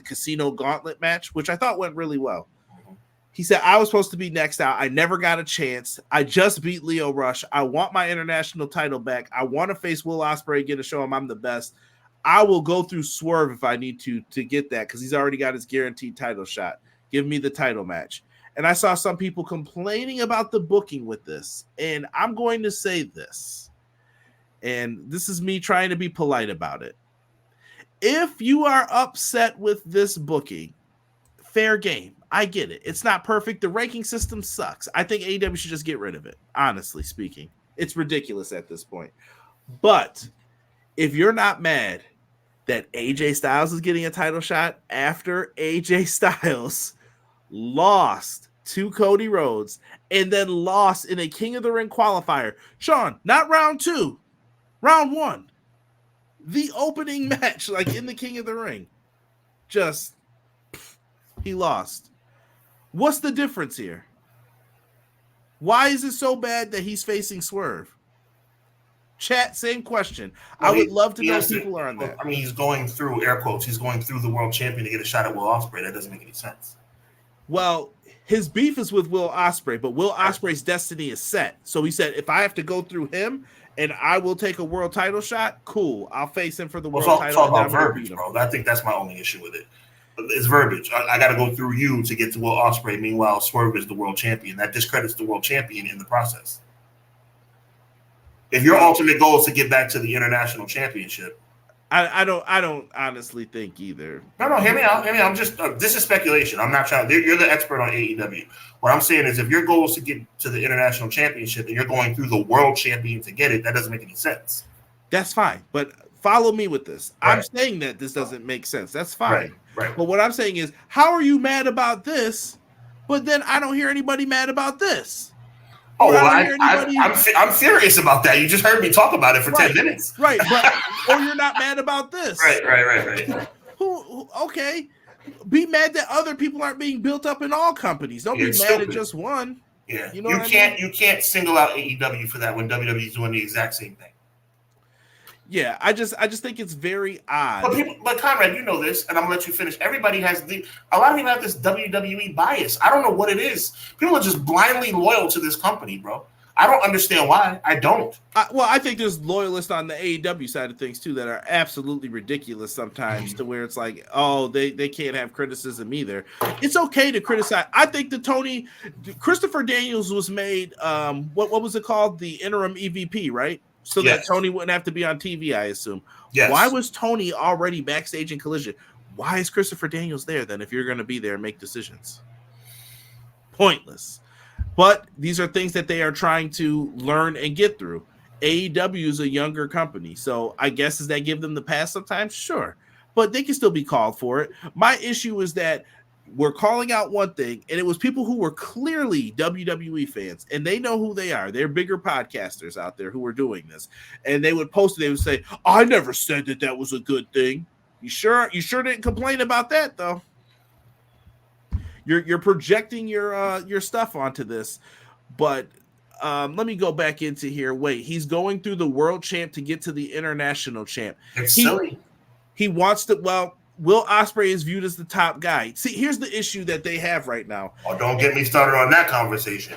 Casino Gauntlet match, which I thought went really well. He said, I was supposed to be next out. I never got a chance. I just beat Leo Rush. I want my international title back. I want to face Will Ospreay again to show him I'm the best. I will go through Swerve if I need to get that because he's already got his guaranteed title shot. Give me the title match. And I saw some people complaining about the booking with this. And I'm going to say this. And this is me trying to be polite about it. If you are upset with this booking, fair game. I get it. It's not perfect. The ranking system sucks. I think AEW should just get rid of it, honestly speaking. It's ridiculous at this point. But if you're not mad that AJ Styles is getting a title shot after AJ Styles lost to Cody Rhodes and then lost in a King of the Ring qualifier, Sean, not round 2, round 1, the opening match, like in the King of the Ring, just he lost. What's the difference here? Why is it so bad that he's facing Swerve? Chat, same question. Well, I would love to know if people are on that. I mean, he's going through, air quotes, he's going through the world champion to get a shot at Will Ospreay. That doesn't make any sense. Well, his beef is with Will Ospreay, but Will Ospreay's destiny is set. So he said, if I have to go through him and I will take a world title shot, cool. I'll face him for the world title. It's all about verbiage, bro. I think that's my only issue with it. It's verbiage. I got to go through you to get to Will Ospreay. Meanwhile, Swerve is the world champion. That discredits the world champion in the process. If your ultimate goal is to get back to the international championship, I don't honestly think either. No, hear me out. I'm just this is speculation. I'm not trying. You're the expert on AEW. What I'm saying is, if your goal is to get to the international championship and you're going through the world champion to get it, that doesn't make any sense. That's fine, but follow me with this. Right. I'm saying that this doesn't make sense. That's fine. Right. But what I'm saying is, how are you mad about this, but then I don't hear anybody mad about this? Oh, well, I'm furious about that. You just heard me talk about it for 10 minutes. Right, but or you're not mad about this. Right. Okay. Be mad that other people aren't being built up in all companies. Don't be mad stupid. at just one. Yeah. You know you can't single out AEW for that when WWE is doing the exact same thing. Yeah, I just think it's very odd. But Conrad, you know this, and I'm gonna let you finish. Everybody has a lot of people have this WWE bias. I don't know what it is. People are just blindly loyal to this company, bro. I don't understand why. I don't. I think there's loyalists on the AEW side of things too that are absolutely ridiculous sometimes, to where it's like, oh, they can't have criticism either. It's okay to criticize. I think Christopher Daniels was made what was it called? The interim EVP, right? So that Tony wouldn't have to be on TV, I assume. Yes. Why was Tony already backstage in Collision? Why is Christopher Daniels there then if you're going to be there and make decisions? Pointless. But these are things that they are trying to learn and get through. AEW is a younger company, so I guess does that give them the pass sometimes? Sure. But they can still be called for it. My issue is that we're calling out one thing, and it was people who were clearly WWE fans, and they know who they are. They're bigger podcasters out there who are doing this, and they would post it. They would say, "I never said that was a good thing." You sure didn't complain about that though. You're projecting your stuff onto this, but let me go back into here. Wait, he's going through the world champ to get to the international champ. It's silly. He wants to. Well, Will Ospreay is viewed as the top guy. See, here's the issue that they have right now. Oh, don't get me started on that conversation.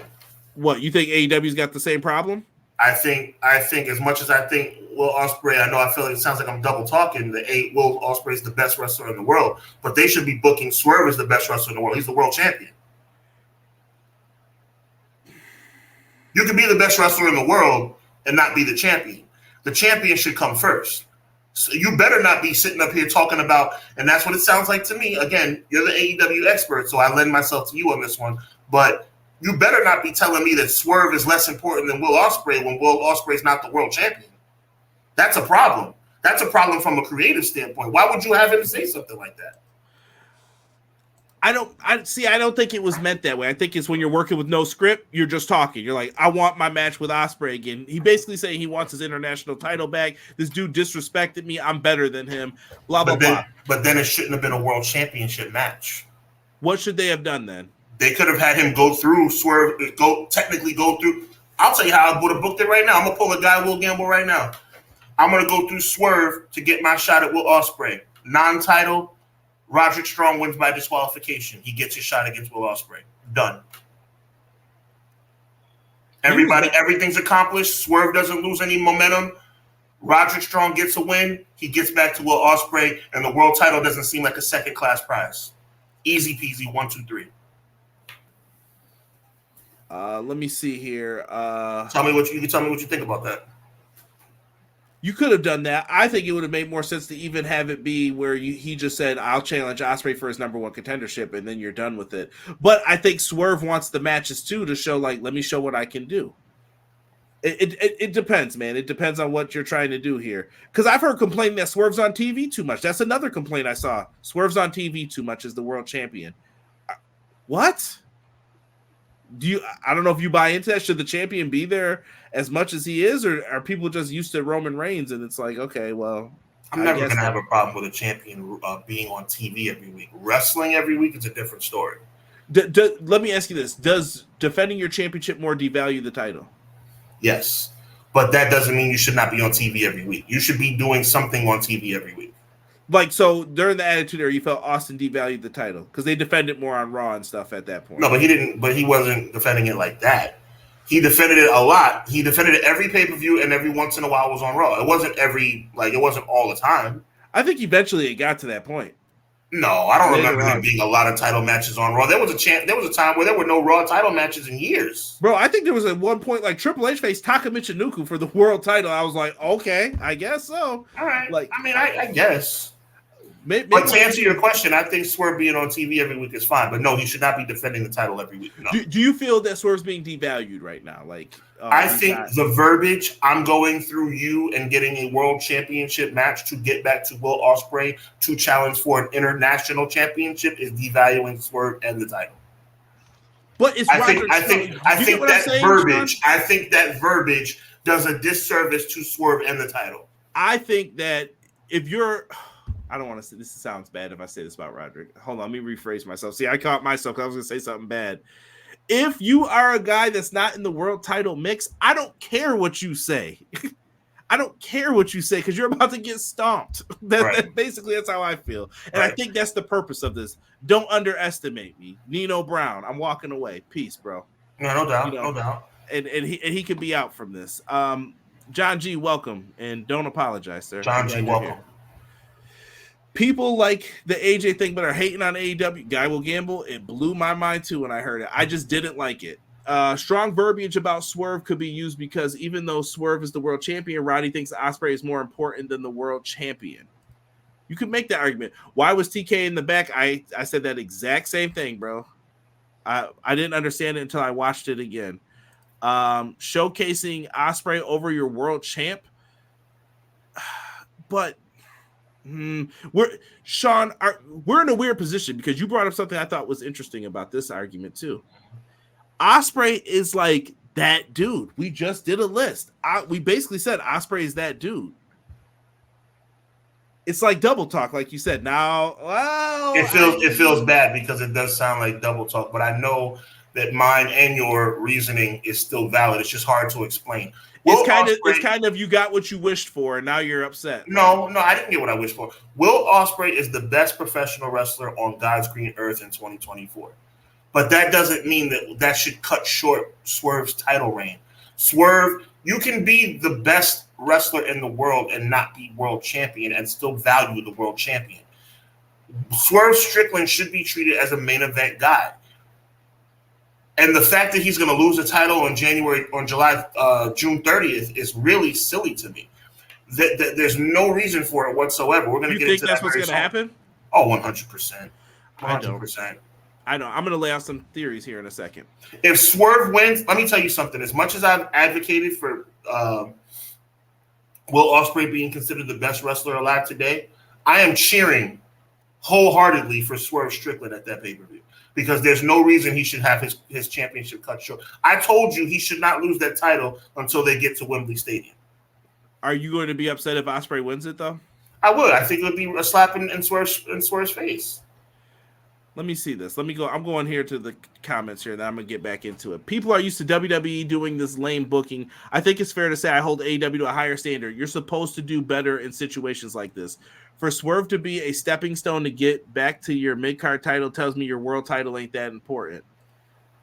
What, you think AEW's got the same problem? I think as much as I think Will Ospreay, I feel like it sounds like I'm double talking. Will Ospreay is the best wrestler in the world, but they should be booking Swerve as the best wrestler in the world. He's the world champion. You can be the best wrestler in the world and not be the champion. The champion should come first. So you better not be sitting up here talking about, and that's what it sounds like to me. Again, you're the AEW expert, so I lend myself to you on this one. But you better not be telling me that Swerve is less important than Will Ospreay when Will Ospreay is not the world champion. That's a problem. That's a problem from a creative standpoint. Why would you have him say something like that? I don't think it was meant that way. I think it's when you're working with no script, you're just talking. You're like, I want my match with Ospreay again. He basically saying he wants his international title back. This dude disrespected me. I'm better than him. Blah, blah, blah. But then it shouldn't have been a world championship match. What should they have done then? They could have had him go through Swerve, technically go through. I'll tell you how I would have booked it right now. I'm going to pull a guy, Will Gamble, right now. I'm going to go through Swerve to get my shot at Will Ospreay. Non-title, Roderick Strong wins by disqualification. He gets his shot against Will Ospreay. Done. Everything's accomplished. Swerve doesn't lose any momentum. Roderick Strong gets a win. He gets back to Will Ospreay, and the world title doesn't seem like a second-class prize. Easy peasy, 1, 2, 3. Let me see here. Tell me what you think about that. You could have done that. I think it would have made more sense to even have it be where he just said, I'll challenge Ospreay for his number one contendership, and then you're done with it. But I think Swerve wants the matches, too, to show, like, let me show what I can do. It depends, man. It depends on what you're trying to do here. Because I've heard complaining that Swerve's on TV too much. That's another complaint I saw. Swerve's on TV too much as the world champion. What? I don't know if you buy into that. Should the champion be there as much as he is, or are people just used to Roman Reigns and it's like, okay, well, I'm never going to have a problem with a champion being on TV every week. Wrestling every week is a different story. Let me ask you this. Does defending your championship more devalue the title? Yes, but that doesn't mean you should not be on TV every week. You should be doing something on TV every week. Like, so during the Attitude Era, you felt Austin devalued the title because they defended more on Raw and stuff at that point. No, but he didn't. But he wasn't defending it like that. He defended it a lot. He defended it every pay-per-view, and every once in a while was on Raw. It wasn't it wasn't all the time. I think eventually it got to that point. No, I don't remember there being a lot of title matches on Raw. There was a time where there were no Raw title matches in years. Bro, I think there was at one point like Triple H faced Taka Michinoku for the world title. I was like, okay, I guess so. All right. Like, I mean, I guess. Maybe, but to answer your question, I think Swerve being on TV every week is fine. But no, he should not be defending the title every week. No. Do you feel that Swerve's being devalued right now? Like, I think the verbiage, I'm going through you and getting a world championship match to get back to Will Ospreay to challenge for an international championship is devaluing Swerve and the title. But it's I think that verbiage does a disservice to Swerve and the title. I think that if you're, I don't want to say this sounds bad if I say this about Roderick. Hold on, let me rephrase myself. See, I caught myself because I was going to say something bad. If you are a guy that's not in the world title mix, I don't care what you say. I don't care what you say because you're about to get stomped. Basically, that's how I feel. And I think that's the purpose of this. Don't underestimate me. Nino Brown, I'm walking away. Peace, bro. No doubt. No doubt. And he could be out from this. John G, welcome. And don't apologize, sir. John G, welcome. People like the AJ thing, but are hating on AEW. Guy will gamble. It blew my mind too when I heard it. I just didn't like it. Strong verbiage about Swerve could be used because even though Swerve is the world champion, Roddy thinks Ospreay is more important than the world champion. You could make that argument. Why was TK in the back? I said that exact same thing, bro. I didn't understand it until I watched it again. Showcasing Ospreay over your world champ, but. We're in a weird position because you brought up something I thought was interesting about this argument too. Ospreay is like that dude. We just did a list. We basically said Ospreay is that dude. It's like double talk, like you said. Now, well, it feels bad because it does sound like double talk, but I know that mine and your reasoning is still valid. It's just hard to explain. It's kind of you got what you wished for, and now you're upset. No, I didn't get what I wished for. Will Ospreay is the best professional wrestler on God's green earth in 2024. But that doesn't mean that should cut short Swerve's title reign. Swerve, you can be the best wrestler in the world and not be world champion and still value the world champion. Swerve Strickland should be treated as a main event guy. And the fact that he's going to lose the title on June 30th is really silly to me. There's no reason for it whatsoever. We're going to get into that. You think that's what's going to happen? Oh, 100%. 100%. I know. I'm going to lay out some theories here in a second. If Swerve wins, let me tell you something. As much as I've advocated for Will Ospreay being considered the best wrestler alive today, I am cheering wholeheartedly for Swerve Strickland at that pay-per-view. Because there's no reason he should have his championship cut short. I told you he should not lose that title until they get to Wembley Stadium. Are you going to be upset if Ospreay wins it, though? I would. I think it would be a slap in Swerve's face. Let me see this. Let me go. I'm going here to the comments here, then I'm going to get back into it. People are used to WWE doing this lame booking. I think it's fair to say I hold AEW to a higher standard. You're supposed to do better in situations like this. For Swerve to be a stepping stone to get back to your mid-card title tells me your world title ain't that important.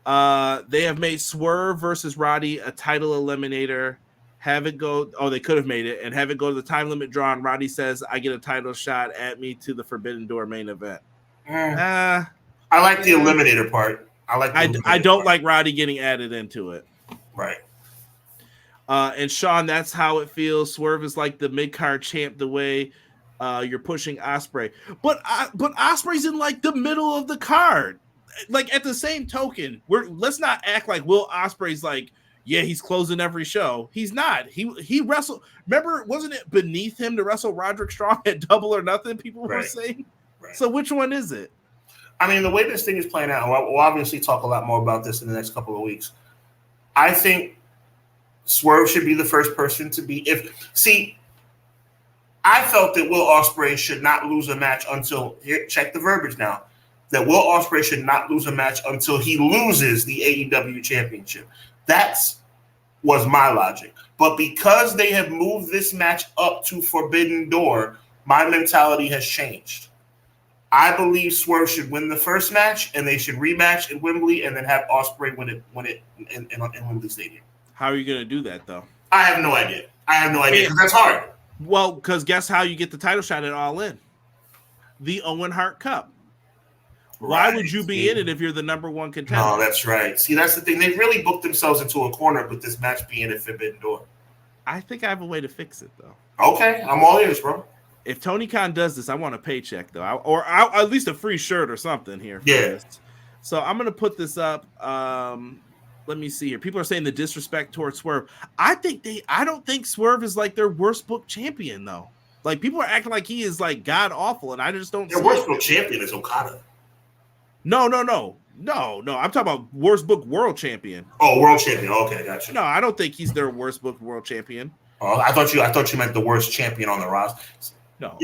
They have made Swerve versus Roddy a title eliminator. Have it go. Oh, they could have made it and have it go to the time limit draw. And Roddy says, "I get a title shot at me to the Forbidden Door main event." I like the eliminator part. I don't like Roddy getting added into it. Right. And Sean, that's how it feels. Swerve is like the mid-card champ the way you're pushing Ospreay. But Ospreay's in like the middle of the card. Like at the same token, let's not act like Will Ospreay's like, yeah, he's closing every show. He's not. He wrestled. Remember, wasn't it beneath him to wrestle Roderick Strong at Double or Nothing? People were saying. Right. So which one is it? I mean, the way this thing is playing out, we'll obviously talk a lot more about this in the next couple of weeks. I think Swerve should be the first person to be. I felt that Will Ospreay should not lose a match until here. Check the verbiage now. That Will Ospreay should not lose a match until he loses the AEW championship. That was my logic. But because they have moved this match up to Forbidden Door, my mentality has changed. I believe Swerve should win the first match, and they should rematch in Wembley, and then have Ospreay win it in Wembley Stadium. How are you going to do that, though? I have no idea. Because that's hard. Well, because guess how you get the title shot at All In? The Owen Hart Cup. Why would you be in it if you're the number one contender? No, that's right. See, that's the thing. They've really booked themselves into a corner with this match being at Forbidden Door. I think I have a way to fix it, though. Okay, I'm all ears, bro. If Tony Khan does this, I want a paycheck, though. Or at least a free shirt or something here. Yeah. So I'm going to put this up. Let me see here. People are saying the disrespect towards Swerve. I don't think Swerve is like their worst book champion, though. Like, people are acting like he is like god awful, and I just don't. Their worst book champion is Okada. No. I'm talking about worst book world champion. Oh, world champion. Okay, gotcha. No, I don't think he's their worst book world champion. Oh, I thought you meant the worst champion on the roster. No,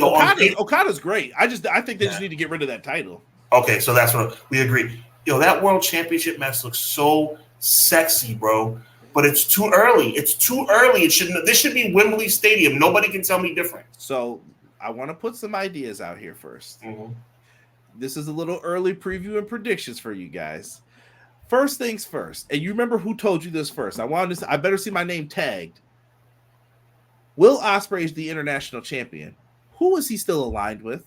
Okada's great. I think they just need to get rid of that title. Okay, so that's what we agree. That world championship match looks so sexy, bro. But it's too early. This should be Wembley Stadium. Nobody can tell me different. So I want to put some ideas out here first. Mm-hmm. This is a little early preview and predictions for you guys. First things first, and you remember who told you this first. I better see my name tagged. Will Ospreay is the international champion. Who is he still aligned with?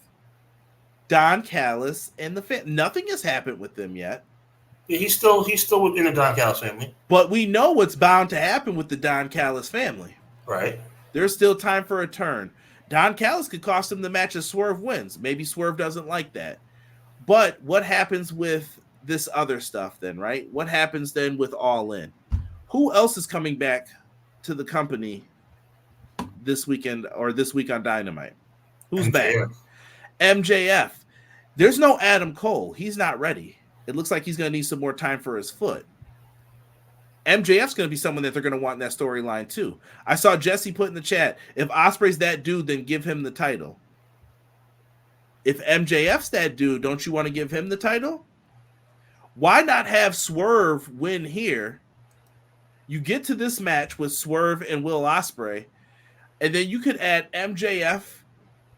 Don Callis and the fan. Nothing has happened with them yet. Yeah, he's still within the Don Callis family. But we know what's bound to happen with the Don Callis family. Right. There's still time for a turn. Don Callis could cost him the match if Swerve wins. Maybe Swerve doesn't like that. But what happens with this other stuff then, right? What happens then with All In? Who else is coming back to the company this weekend or this week on Dynamite? Who's MJF. back? MJF. There's no Adam Cole. He's not ready. It looks like he's going to need some more time for his foot. MJF's going to be someone that they're going to want in that storyline too. I saw Jesse put in the chat, if Ospreay's that dude, then give him the title. If MJF's that dude, don't you want to give him the title? Why not have Swerve win here? You get to this match with Swerve and Will Ospreay, and then you could add MJF,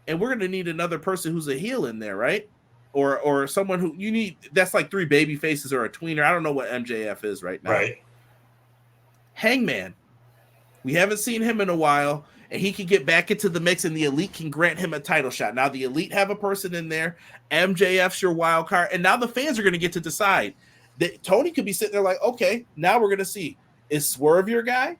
and we're going to need another person who's a heel in there, right? Or someone who you need, that's like 3 baby faces or a tweener. I don't know what MJF is right now. Right. Hangman. We haven't seen him in a while, and he can get back into the mix, and the Elite can grant him a title shot. Now the Elite have a person in there. MJF's your wild card, and now the fans are going to get to decide. That Tony could be sitting there like, okay, now we're going to see. Is Swerve your guy?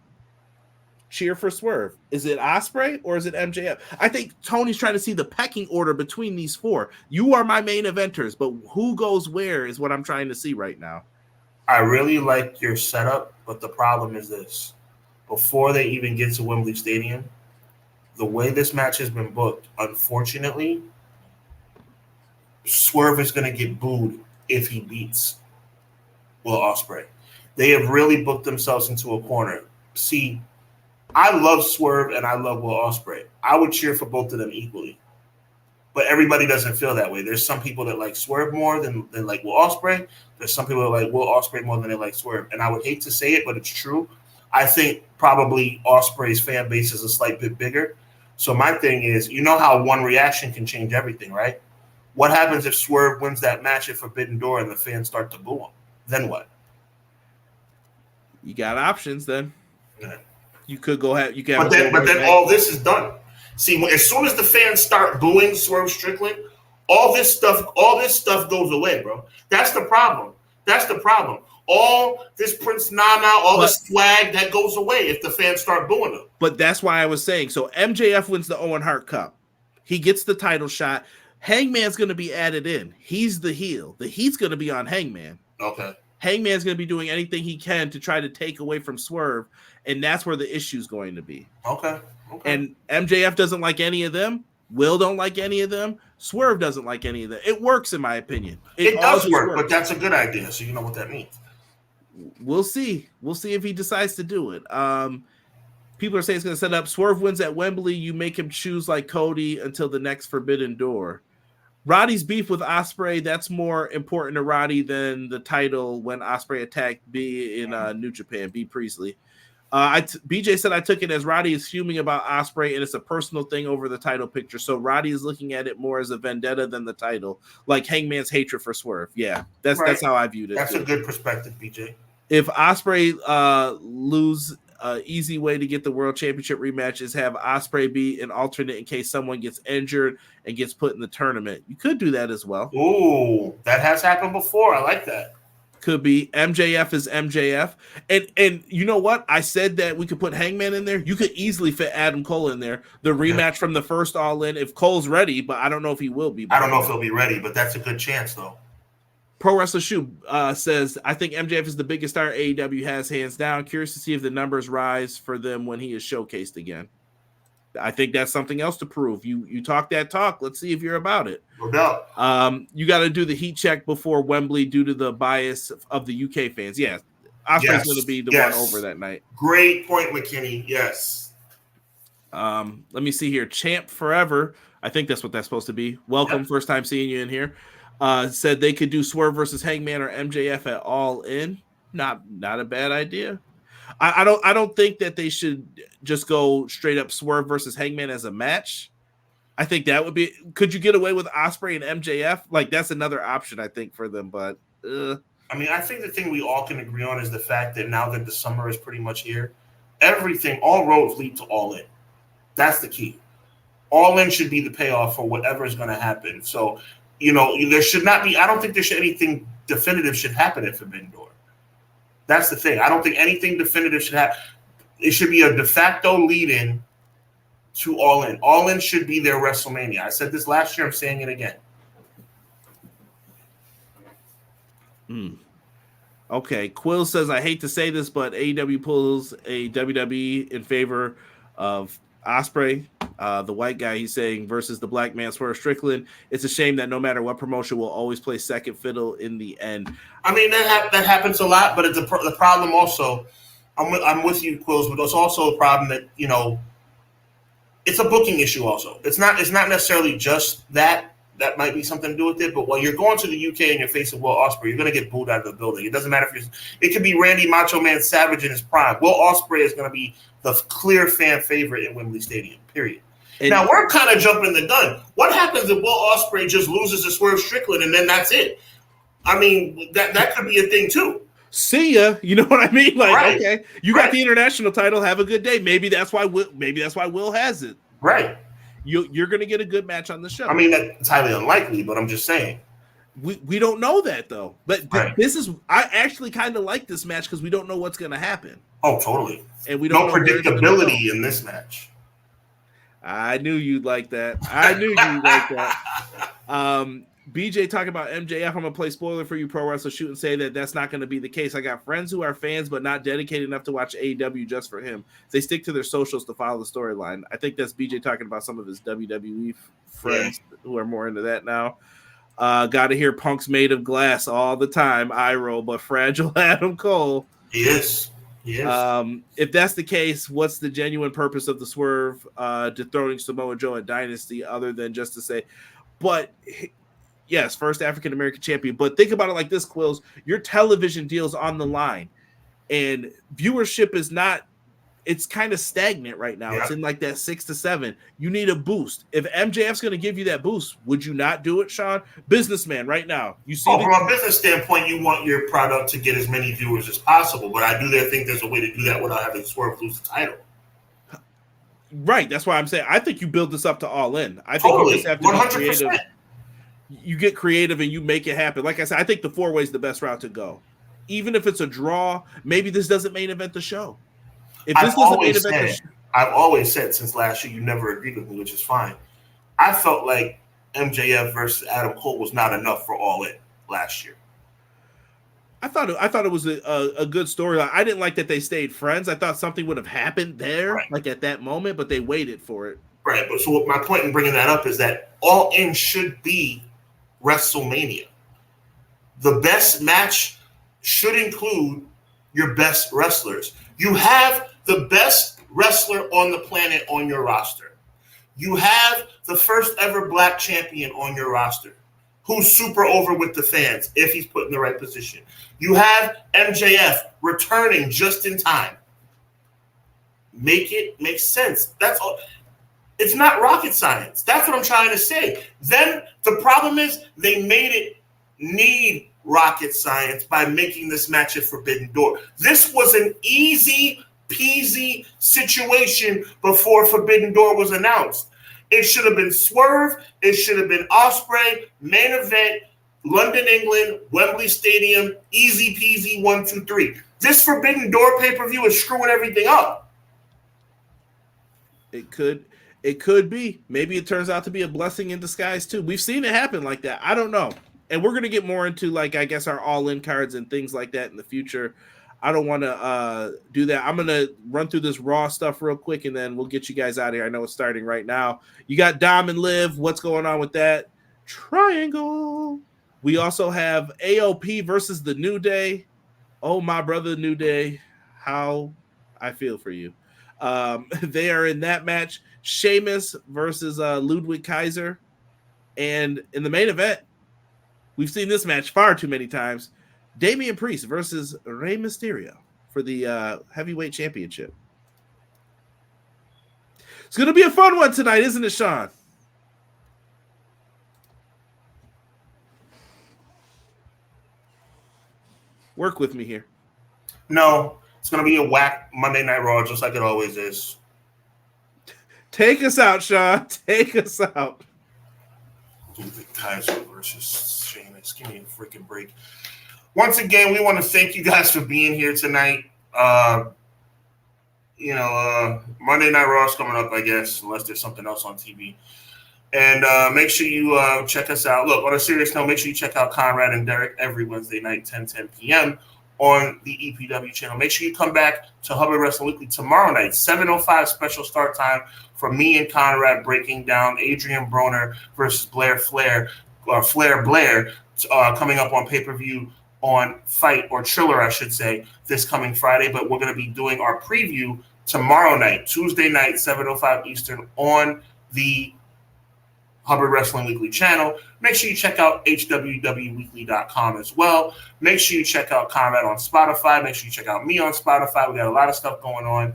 Cheer for Swerve. Is it Ospreay or is it MJF? I think Tony's trying to see the pecking order between these 4. You are my main eventers, but who goes where is what I'm trying to see right now. I really like your setup, but the problem is this. Before they even get to Wembley Stadium, the way this match has been booked, unfortunately, Swerve is going to get booed if he beats Will Ospreay. They have really booked themselves into a corner. See, I love Swerve and I love Will Ospreay. I would cheer for both of them equally. But everybody doesn't feel that way. There's some people that like Swerve more than like Will Ospreay. There's some people that like Will Ospreay more than they like Swerve. And I would hate to say it, but it's true. I think probably Ospreay's fan base is a slight bit bigger. So my thing is, you know how one reaction can change everything, right? What happens if Swerve wins that match at Forbidden Door and the fans start to boo him? Then what? You got options then. Yeah. You could go ahead. You can. But then all this is done. See, as soon as the fans start booing Swerve Strickland, all this stuff goes away, bro. That's the problem. All this Prince Nana, this swag, that goes away if the fans start booing him. But that's why I was saying. So MJF wins the Owen Hart Cup. He gets the title shot. Hangman's going to be added in. He's the heel. The heat's going to be on Hangman. Okay. Hangman's going to be doing anything he can to try to take away from Swerve, and that's where the issue's going to be. Okay. And MJF doesn't like any of them. Will don't like any of them. Swerve doesn't like any of them. It works, in my opinion. It does work, but that's a good idea, so you know what that means. We'll see. We'll see if he decides to do it. People are saying it's going to set up. Swerve wins at Wembley. You make him choose like Cody until the next Forbidden Door. Roddy's beef with Ospreay, that's more important to Roddy than the title when Ospreay attacked B in New Japan, B Priestley. BJ said I took it as Roddy is fuming about Ospreay and it's a personal thing over the title picture. So Roddy is looking at it more as a vendetta than the title, like Hangman's hatred for Swerve. Yeah, that's how I viewed it. That's a good perspective, BJ. If Ospreay lose, easy way to get the World Championship rematch is have Ospreay be an alternate in case someone gets injured and gets put in the tournament. You could do that as well. Ooh, that has happened before. I like that. Could be. MJF is MJF. And you know what? I said that we could put Hangman in there. You could easily fit Adam Cole in there. The rematch from the first All In, if Cole's ready, but I don't know if he will be. I don't know if he'll be ready, but that's a good chance, though. Pro Wrestler Shoe says, I think MJF is the biggest star AEW has, hands down. Curious to see if the numbers rise for them when he is showcased again. I think that's something else to prove. You talk that talk. Let's see if you're about it. No doubt. You got to do the heat check before Wembley due to the bias of the UK fans. Yeah, Ospreay's going to be the one over that night. Great point, McKinney. Yes. Let me see here. Champ Forever. I think that's what that's supposed to be. Welcome. Yep. First time seeing you in here. Said they could do Swerve versus Hangman or MJF at All In. Not a bad idea. I don't think that they should just go straight up Swerve versus Hangman as a match. I think that would be. Could you get away with Ospreay and MJF? Like that's another option I think for them. But I mean, I think the thing we all can agree on is the fact that now that the summer is pretty much here, all roads lead to All In. That's the key. All In should be the payoff for whatever is going to happen. So. There should not be. I don't think there should anything definitive should happen at Forbidden Door. That's the thing. I don't think anything definitive should happen. It should be a de facto lead-in to All In. All In should be their WrestleMania. I said this last year. I'm saying it again. Okay. Quill says, I hate to say this, but AEW pulls a WWE in favor of Ospreay. The white guy, he's saying, versus the black man, Swerve Strickland. It's a shame that no matter what promotion will always play second fiddle in the end. I mean, that happens a lot, but it's the problem also. I'm with you, Quills, but there's also a problem that it's a booking issue. Also, it's not necessarily just that. That might be something to do with it. But when you're going to the UK and you're facing Will Ospreay, you're going to get booed out of the building. It doesn't matter if it could be Randy Macho Man Savage in his prime. Will Ospreay is going to be the clear fan favorite in Wembley Stadium. Period. And now we're kind of jumping the gun. What happens if Will Ospreay just loses to Swerve Strickland and then that's it? I mean, that could be a thing too. See ya. You know what I mean? Like, okay, you got the international title. Have a good day. Maybe that's why Will has it. Right. You're going to get a good match on the show. I mean, that's highly unlikely, but I'm just saying. We don't know that though. But this is, I actually kind of like this match because we don't know what's going to happen. Oh, totally. And we don't know predictability in this match. I knew you'd like that. BJ talking about MJF. I'm gonna play spoiler for you, Pro Wrestler Shoot, and say that that's not going to be the case. I got friends who are fans but not dedicated enough to watch AEW just for him. They stick to their socials to follow the storyline. I think that's BJ talking about some of his WWE friends who are more into that now. Got to hear Punk's made of glass all the time. I roll, but fragile Adam Cole. Yes. If that's the case, what's the genuine purpose of the Swerve dethroning Samoa Joe at Dynasty other than just to say, but yes, first African-American champion. But think about it like this, Quills. Your television deal's on the line and viewership is not it's kind of stagnant right now. Yeah. It's in like that 6 to 7. You need a boost. If MJF's going to give you that boost, would you not do it, Sean? Businessman, right now. You see, from a business standpoint, you want your product to get as many viewers as possible, but I do think there's a way to do that without having Swerve lose the title. Right. That's why I'm saying I think you build this up to All In. I think Totally. you just have to 100%. be creative. You get creative and you make it happen. Like I said, I think the 4-way is the best route to go. Even if it's a draw, maybe this doesn't main event the show. If this doesn't main event the show, I've always said since last year, you never agreed with me, which is fine. I felt like MJF versus Adam Cole was not enough for All In last year. I thought it was a good storyline. I didn't like that they stayed friends. I thought something would have happened there, right, like at that moment, but they waited for it. Right. But so my point in bringing that up is that All In should be WrestleMania. The best match should include your best wrestlers. You have the best wrestler on the planet on your roster. You have the first ever black champion on your roster who's super over with the fans if he's put in the right position. You have MJF returning just in time. Make it make sense. That's all. It's not rocket science. That's what I'm trying to say. Then the problem is they made it need rocket science by making this match a Forbidden Door. This was an easy peasy situation before Forbidden Door was announced. It should have been Swerve. It should have been Ospreay. Main event, London, England, Wembley Stadium, easy peasy, 1, 2, 3. This Forbidden Door pay-per-view is screwing everything up. It could be. Maybe it turns out to be a blessing in disguise too. We've seen it happen like that. I don't know. And we're going to get more into, like, I guess, our all-in cards and things like that in the future. I don't want to do that. I'm going to run through this Raw stuff real quick, and then we'll get you guys out of here. I know it's starting right now. You got Dom and Liv. What's going on with that? Triangle. We also have AOP versus the New Day. Oh, my brother, New Day. How I feel for you. They are in that match. Sheamus versus Ludwig Kaiser. And in the main event, we've seen this match far too many times. Damian Priest versus Rey Mysterio for the heavyweight championship. It's going to be a fun one tonight, isn't it, Sean? Work with me here. No, it's going to be a whack Monday Night Raw, just like it always is. Take us out, Sean. Take us out. Ludwig Kaiser versus Sheamus. Give me a freaking break. Once again, we want to thank you guys for being here tonight. Monday Night Raw is coming up, I guess, unless there's something else on TV. And make sure you check us out. Look, on a serious note, make sure you check out Conrad and Derek every Wednesday night, 10 p.m. on the EPW channel. Make sure you come back to Hubbard Wrestling Weekly tomorrow night, 7:05 special start time for me and Conrad breaking down Adrian Broner versus Flair Blair coming up on pay-per-view on Fight, or Triller, I should say, this coming Friday. But we're going to be doing our preview tomorrow night, Tuesday night, 7:05 Eastern on the Hubbard Wrestling Weekly channel. Make sure you check out hwwweekly.com as well. Make sure you check out Conrad on Spotify. Make sure you check out me on Spotify. We got a lot of stuff going on.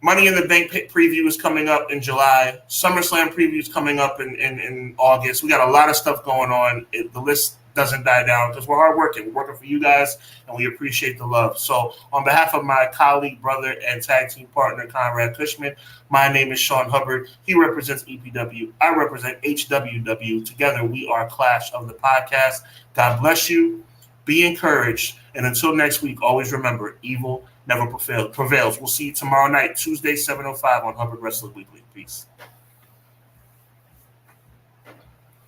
Money in the Bank preview is coming up in July. SummerSlam preview is coming up in August. We got a lot of stuff going on. The list doesn't die down because we're hard working. We're working for you guys, and we appreciate the love. So on behalf of my colleague, brother, and tag team partner, Conrad Cushman, my name is Sean Hubbard. He represents EPW. I represent HWW. Together, we are Clash of the Podcast. God bless you. Be encouraged. And until next week, always remember, evil never prevails. We'll see you tomorrow night, Tuesday, 7:05 on Hubbard Wrestling Weekly. Peace.